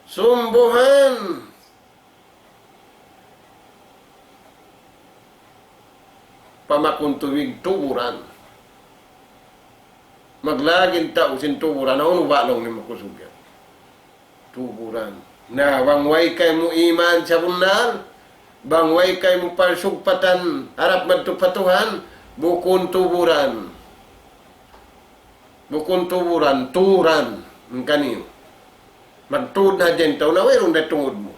[SPEAKER 2] Sumbuhan. Pamakuntuwig tuburan. Maglagin tao sin tuburan. Aun ubalong ni makusugyan. Tuburan. Na wangway kay mo iman sa bunal. Bangway kay mo parsugpatan. Harap magtupatuhan. Bukun tuburan. Bukun tuburan. Turan. Ang kaniyo. Magtuod na dyan tao na mayroon na tungod mo.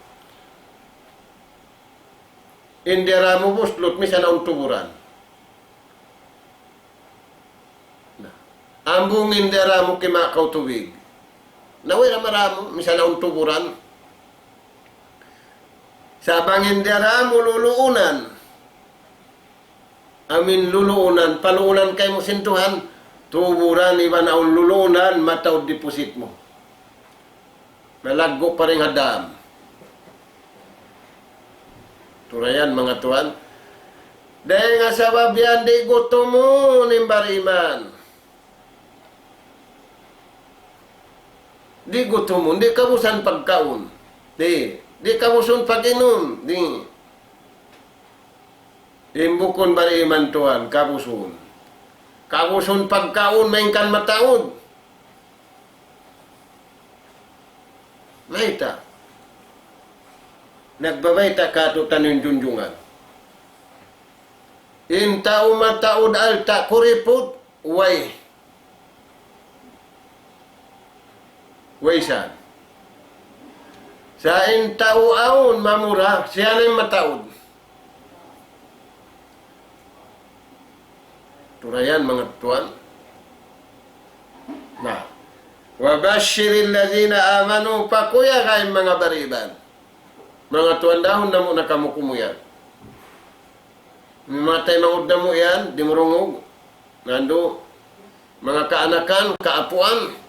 [SPEAKER 2] Indira mo buslot, misa na tuburan. Ambong indira mo kimakaw tubig. Naway na maramo, misa na tuburan. Sabang indira mo luluunan. Amin luluunan, paluunan kay mo sintuhan. Tuburan, iba na luluunan, mataw deposit mo. Malaggo pa rin hadam. Turayan mga tuan. Dahil nga sa babiyan, di gusto mo nimbariman. Di gusto mo, di kamusan pagkaon. Di kamusan pag-inom. Di. Imbukon bariman tuan, kamusun. Kamusun pagkaon, mainkan mataod. Maita. Nagbabayta ka ito tanin junjungan. Intao mataod alta kuripot, way. Waysan. Sa intao aon mamura, siya na yung mataod. Turayan mga tuan. Nah. Wabashiril ladzina amanu, pakuya kayong mga bariban. Mga tuan dahon na mo na kamukumuyan. Matay mangod na mo yan, di murungog. Nando, mga kaanakan, kaapuan,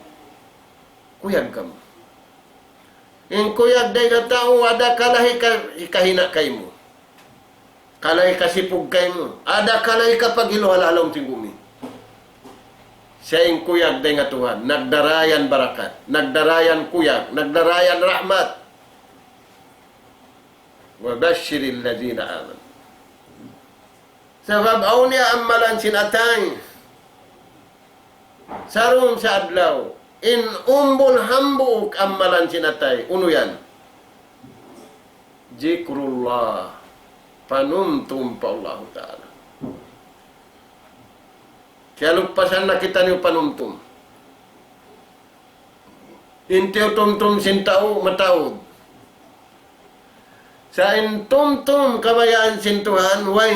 [SPEAKER 2] kuyag ka mo. In kuyag day na tao, ada kalahi kahina kay mo. Kalahi kasipog kay mo. Ada kalahi kapag iluhalalong tingumi. Siya yung kuyag day nga Tuhan. Nagdarayan barakat. Nagdarayan kuyag. Nagdarayan rahmat. Wabashiril ladzina aman. Sabab aw niya amalan sinatay. Sarong sa adlaw. In umbol hambuk amalan sinatay. Uno yan. Zikrullah. Panumtum pa Allah Ta'ala. Kaya lugpasan na kita niyo panumtum. Intiyo tumtum sintao mataod. Sa intumtum kabayaan sintuhan, way.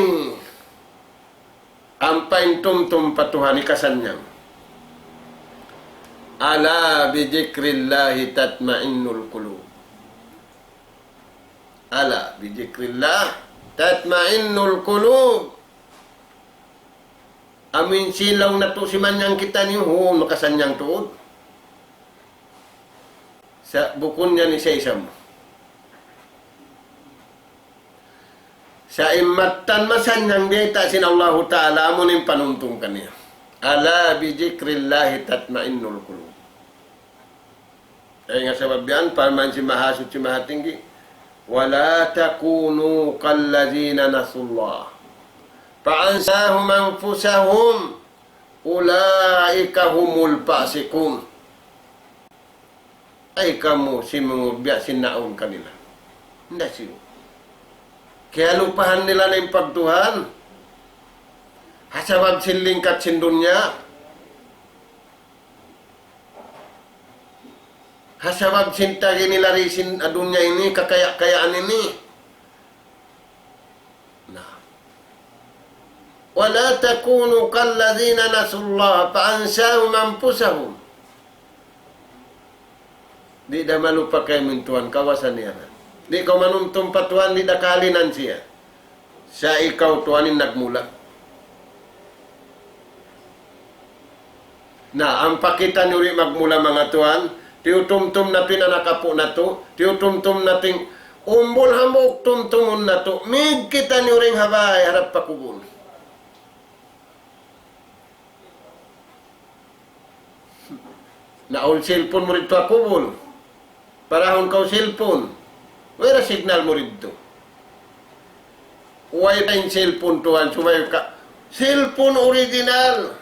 [SPEAKER 2] Ampain tumtum patuhan ikasanyang. Ala bidikrillahi tatma'innul qulub. Ala bidikrillah tatma'innul qulub. Amin silaw na to si manyang kita niyo, makasanyang tuod. Sa bukon niya ni sa isam. Sa imatan masanyang biyata sin Allah Ta'ala mo ning panuntong kaniya. Ala bijikrillahi tatma'innul qulub. Ay nga sabab yan, paman si mahasud si mahatinggi. Wala takunu kallazina nasullah. Fa'ansahum anfusahum ulaika humul fasiqun. Ay kamu si mengubya sinaon kanila. Hindi siyo. Kaya lupahan nila na yung pagtuhan. Hasabab sinlingkat sindunya. Hasabab sintagi nila risin adunya ini, kakaya-kayaan ini. Wala takunu kallazina nasullah fa'ansahum anfusahum. Di da malupa kay mintuan kawasan niya. Di ka manumtum patuan, di da kalinan siya. Sa ikaw tuanin nagmula. Na ang pakita nyo magmula mga tuan, tiutumtum na pinanakapo na to, tiutumtum nating Umbol hamok tumtumun na to. Mig kita niyo ring habay harap pakubul. Naon cellphone mo rito akubul. Parahon kau cellphone. Wala signal mo rito. Huwag tayong cellphone tuwan. Sumayo ka. Cellphone original.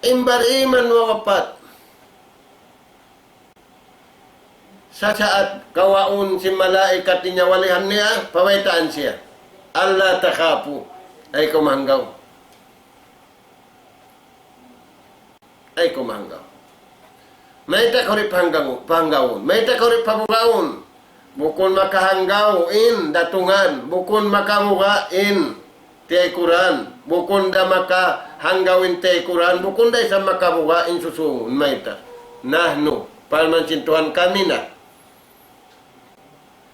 [SPEAKER 2] Imbar-iman wawapat. Sa saat kawaun si malaikat niya walihan niya, pawaitaan siya. Allah takapu. Ay kumanggaw. Ay kumanggaw. May takorip panggawon. May takorip pabugaon. Bukon makahanggawin datungan. Bukon makamugain tekuran. Bukon da makahanggawin tekuran. Bukon da isa makamugain susungon. May ta. Nahno. Palmansintuhan kami na.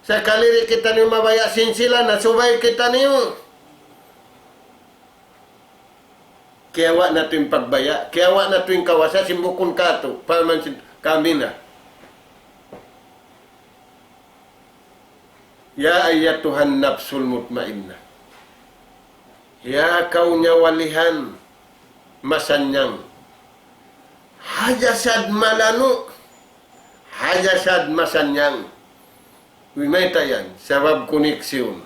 [SPEAKER 2] Sa kaliri kita niyo mabayasin sila. Nasubay kita niyo. Kiawa na ito yung pagbaya. Kiawa na ito yung kawasa. Simbukon ka ito. Palmansin kami na. Ya ayatuhan nafsul mutmainna. Ya kau nyawalihan masanyang. Hajasad malanu. Hajasad masanyang. Wimeta yan. Sabab koneksyon.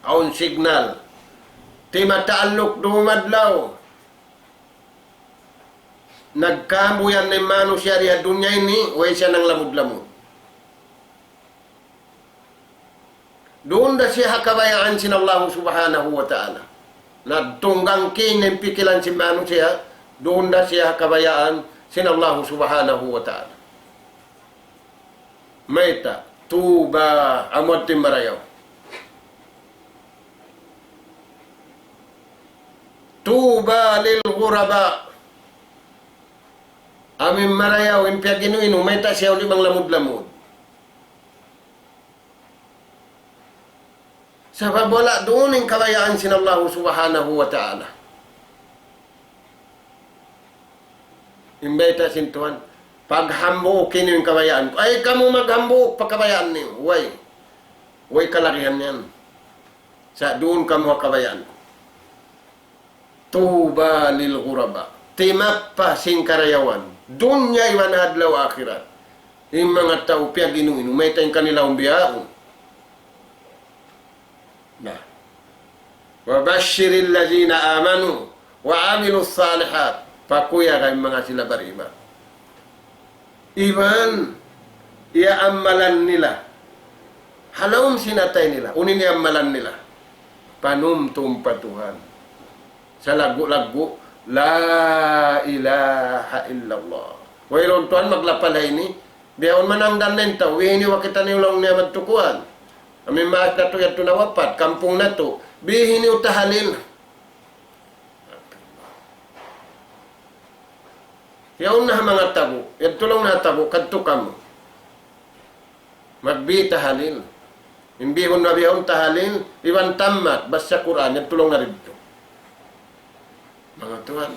[SPEAKER 2] Aun signal. Ti mataalok dumadlaw. Nagkambo yan ni Mano siya riya dunya ini, way siya ng lamud-lamud. Doon na siya hakabayaan sin Allah subhanahu wa ta'ala. Nagtunggang kinin pikilan si Mano siya, doon na siya hakabayaan sin Allah subhanahu wa ta'ala. Mayta, tuba amot timarayaw. Tuba lil ghuraba. Amin marayaw in piaginu-inu may ta siya limang lamud-lamud. Sabab wala doon ang kabayaan sin Allah subhanahu wa ta'ala. Imbay ta sintuan. Paghambukin yung kabayaan ko. Ay, kamu maghambuk pagkabayaan niyo. Way kalakihan yan. Sa doon kamu kabayaan ko. Tuba lil ghuraba. Timapa sing karayawan. Dunya iwan hadlaw akhirat. Yung mga tao piaginu-inu. May tayong kanilang biyaon. Nah. Wabashiril lazina amanu. Wa amilu salihat. Pakuya kay mga sila bariba. Iwan. Iaamalan nila. Halawang sinatay nila. Unin iaamalan nila. Panumtum patuhan. Sa lagu-lagu, La ilaha illallah. Wairon tuan maglapalay ni, diyaon manangdan nenta, wihini wakita niyo lang niya magtukuan. Amin maat na to yato na wapat, kampung na to, bihini utahalil. Yaon na mga tabo, yato lang na tabo, kadto kamo. Magbita halil. Imbihon na bihon tahalil, iwan tamat, basta Quran, yato lang na rito. Mga tuan,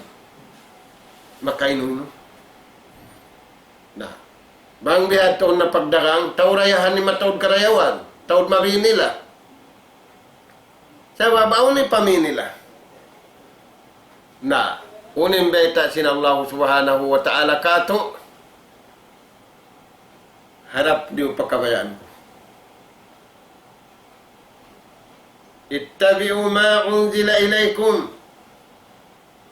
[SPEAKER 2] makainuno. Nah, bang bihat taon na pagdarang, taurayahan ni mataod karayawan, taod mabi nila. Sa babaw ni pami nila. Na, unin beta sin Allah subhanahu wa ta'ala kato, harap diyo pagkabayaan ko. Ittabi'u ma unzila ilaykum.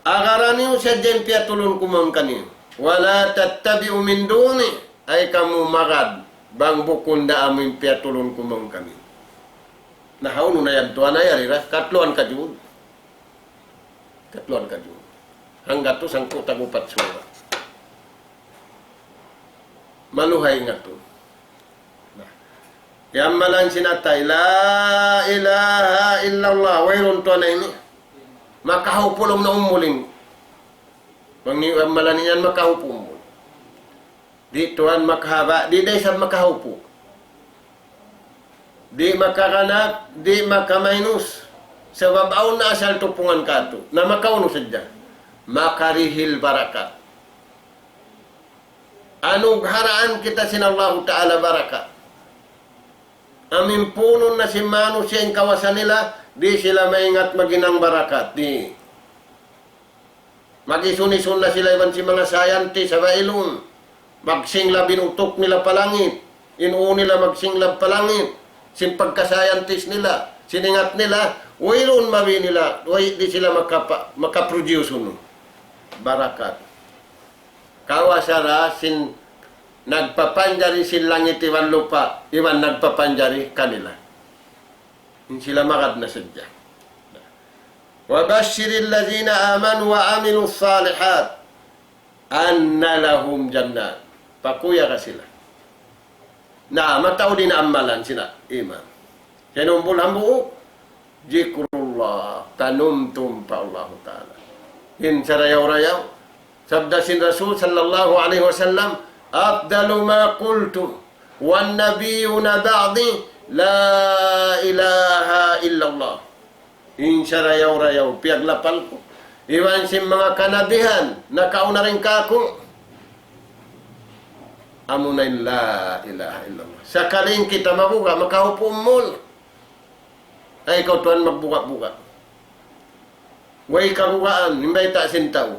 [SPEAKER 2] Agaraniyo sa dyan piyatulon kumang kaniyo. Wala tattabi'u min duni. Ay kamu magad. Bang bukunda amin piyatulon kumang kaniyo. Nahaw no na yan tuwan na yarira. Katluan ka dyan. Katluan ka dyan. Hanggat to sangko tagupat sura. Maluhay nga to. Yang malan sinatay. La ilaha illallah. Wayron tuwan na ini. Makahupulong na umuling. Pangniwamalan niyan makahupumul. Di tuan makahaba, di day sa makahupu. Di makakanak, di makamainus. Sa babaw na asal tupungan kato, na makauno sadya. Makarihil barakat. Anugharaan kita sin Allah Ta'ala baraka. Amin puno na si manusia yung kawasan nila, di sila maingat maginang barakat. Di. Magisunisun na sila iban si mga scientist sa bailong. Magsinglab inutok nila palangit. Inu nila magsinglab palangit. Sin pagka-scientist nila. Siningat nila, wairon mabi nila, di sila makaproduce barakat. Kawasara sin nagpapanjari sin langit iwan lupa, iwan nagpapanjari kanila. Hindi sila makad na sadya. Wabashiril lazina amanu wa aminu salihat anna lahum jannat. Pakuya ka sila. Na matao din na amalan sila, imam. Sinumbol ang buo, jikrullah, tanumtum pa Allah Ta'ala. Hin sa rayaw-rayaw, sabda sin Rasul sallallahu alaihi wasallam, afdalu ma qultu, wan nabiyuna ba'di, la ilaha illallah. Hin sa rayaw-rayaw, piaglapal ko. Iwan sin mga kanabihan, nakauna rin kako, amunayin la ilaha illallah. Sakaling kita mabuga, makahupumol. Ay, ikaw tuan magbuka-buka. Way kabukaan, himbay ta sintaw.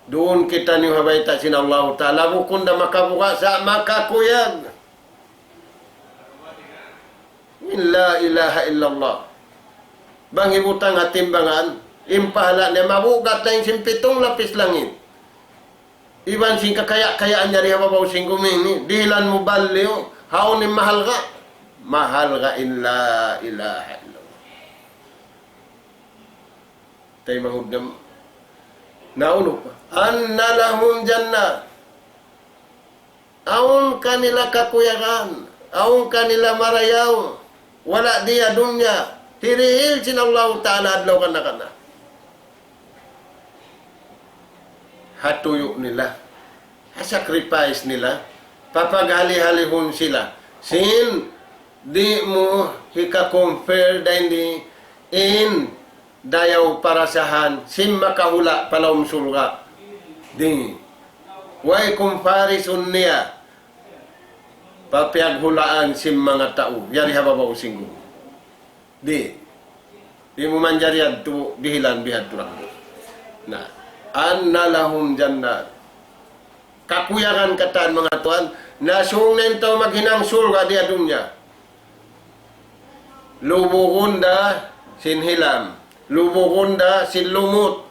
[SPEAKER 2] Doon kita niyo habay ta sin Allah Ta'ala. Kung na makabuka sa makakuyag. La ilaha illallah. Bang ibutang at timbangan, impahala na mabugat na yung simpitong lapis langit. Iban sing kakaya-kayaan niya rin hababaw sing gumini. Dihilan mo baliw, haon ni mahal ka. Mahal ka in la ilaha illallah. Tayo manghudam. Nauno pa. Anna lahum jannah. Aun kanila kakuyakan. Aun kanila marayaw. Wala dia dunya. Tirihil sin Allah Ta'ala adlaw ka na. Hatuyo nila. Sacrifice nila. Papaghali-halihon sila. Sin di mo hika-compare din in dayaw parasahan sim makahula palawm sulga di way comparison niya papiaghulaan sim mga tao yari hababaw singgo di mo manjari adto dihilan bihad turang na anna lahum jannat kakuyakan kataan mga tuan nasungnen tao maghinang sulga di adunya. Lubukunda sin hilam. Lubukunda sin lumut.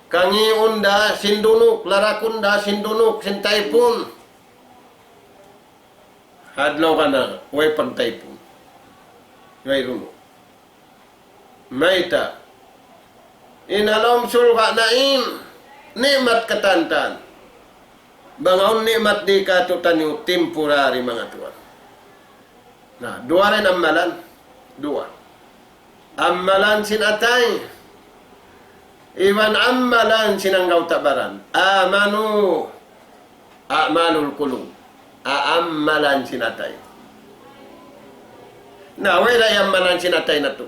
[SPEAKER 2] Kangiunda sin dunuk. Larakunda sin dunuk. Sin taipun. Hadlaw ka na. Way pag taipun. Way dunuk. Maita. Inalom sulka naim. Nikmat katantan. Bangaon nikmat di katutan yung temporary mga tuwan. Nah, dua rin amalan. Dua. Amalan sinatay. Iwan amalan sinanggaw tabaran. Amanu. A'malul kulub. Amalan sinatay. Nah, wala amalan sinatay na to.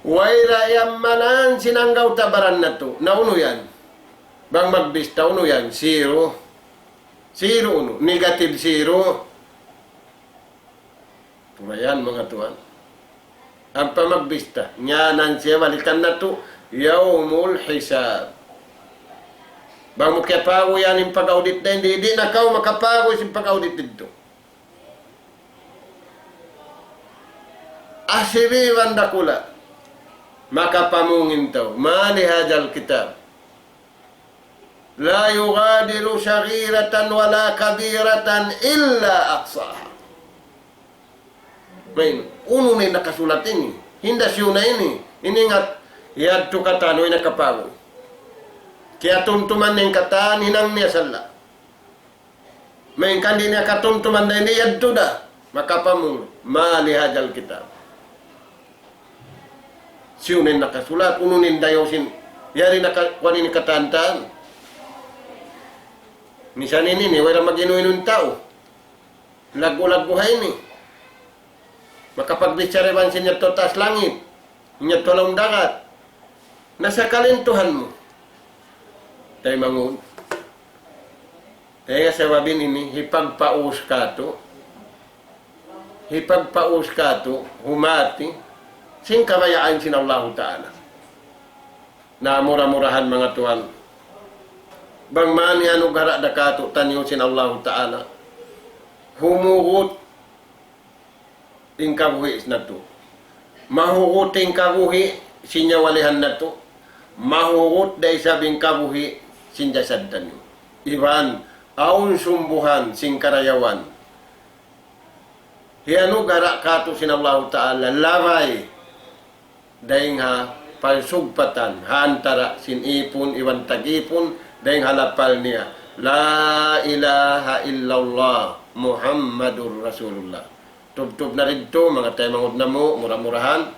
[SPEAKER 2] Wala amalan sinanggaw tabaran na to. Nauno yan. Bang magbista, uno yan. Zero. Zero uno. Negative zero. Turayan mga tuan. Ang pamagbista, nyanan siya, balikan na to, yawmul hisab. Bang mo kapago yan yung pag-audit na hindi na kao makapago yung pag-audit dito. Asiriwan dakula, makapamungin tao, malihajal kitab. La yugadiru syagiratan wala kabiratan illa aqsaha. Main, uno na nakasulat ini. Hinda siya na ini. Iningat, yadto katano ay nakapago. Kaya tuntuman ng kataan, hinang niya sala. Main, kandi niya katuntuman na ini, yadto da. Makapamong, malihajal kitab. Siya na nakasulat, uno na dayaw sin. Yari nakakuha ni katantaan. Misan ini, wala mag-inuinun tao. Lagu-laguhay ni. Makapagbitsariban sa inyo taas langit, inyo tulong dagat, nasa kalintuhan mo. Tay mangun. Kaya sababin ini, hipagpaus ka to. Hipagpaus ka to, humati, sing kabayaan sin Allah Ta'ala. Na murah-murahan mga tuan. Bang mani anu garak dakato tanyo sin Allah Ta'ala. Humuhut ingkabuhi na to. Mahuhut ingkabuhi sinyawalihan na to. Mahuhut day sabing kabuhi sinjasad tanyo. Iban, aun sumbuhan sing karayawan. Hiyanu garak kato sin Allah Ta'ala labay daing ha palsugpatan ha antara sin ipon iwan tag-ipon daing halapal niya la ilaha illallah Muhammadur Rasulullah. Tub-tub na rin to mga tayo mangod na mo murah-murahan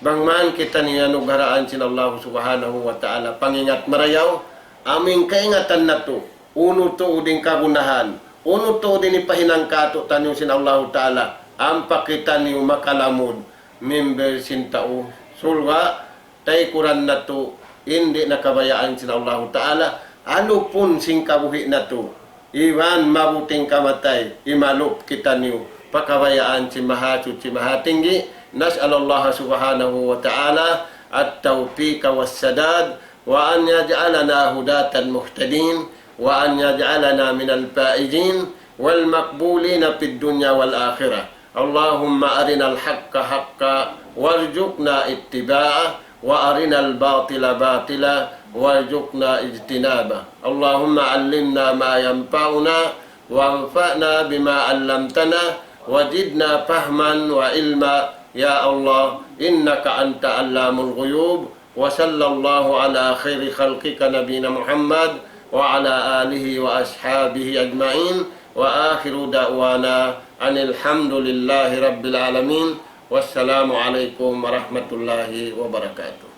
[SPEAKER 2] bangman kita niya nugaraan sin Allah Subhanahu wa Ta'ala pangingat marayaw aming kaingatan na to uno to uding kagunahan uno to uding ipahinang kato tanyo sin Allah Ta'ala ampa kita niyo makalamod member sin tao sulwa tay kuran na to hindi nakabayaan sin Allah Ta'ala ano pun sing kabuhi na to iwan mabuting kamatay imalup kita niyo pakabayaan si mahasud si mahatinggi nas'alallah subhanahu wa ta'ala at-tawfiq was-sadad wa an yaj'alana hudatan muhtadin wa an yaj'alana minal faizin wal maqbulina fid dunya wal akhirah. Allahumma arinal haqqa haqqa warzuqna ittiba'ah wa arinal batila batila warzuqna ijtinabah. Allahumma allimna ma yanfa'una wanfa'na bima 'allamtana wazidna fahman wa ilma ya Allah innaka anta 'allamul ghuyub wa sallallahu ala khairi khalqika nabiyina Muhammad wa ala alihi wa ashabihi ajma'in wa akhiru da'wana anil hamdulillahi rabbil alamin wassalamu alaikum warahmatullahi wabarakatuh.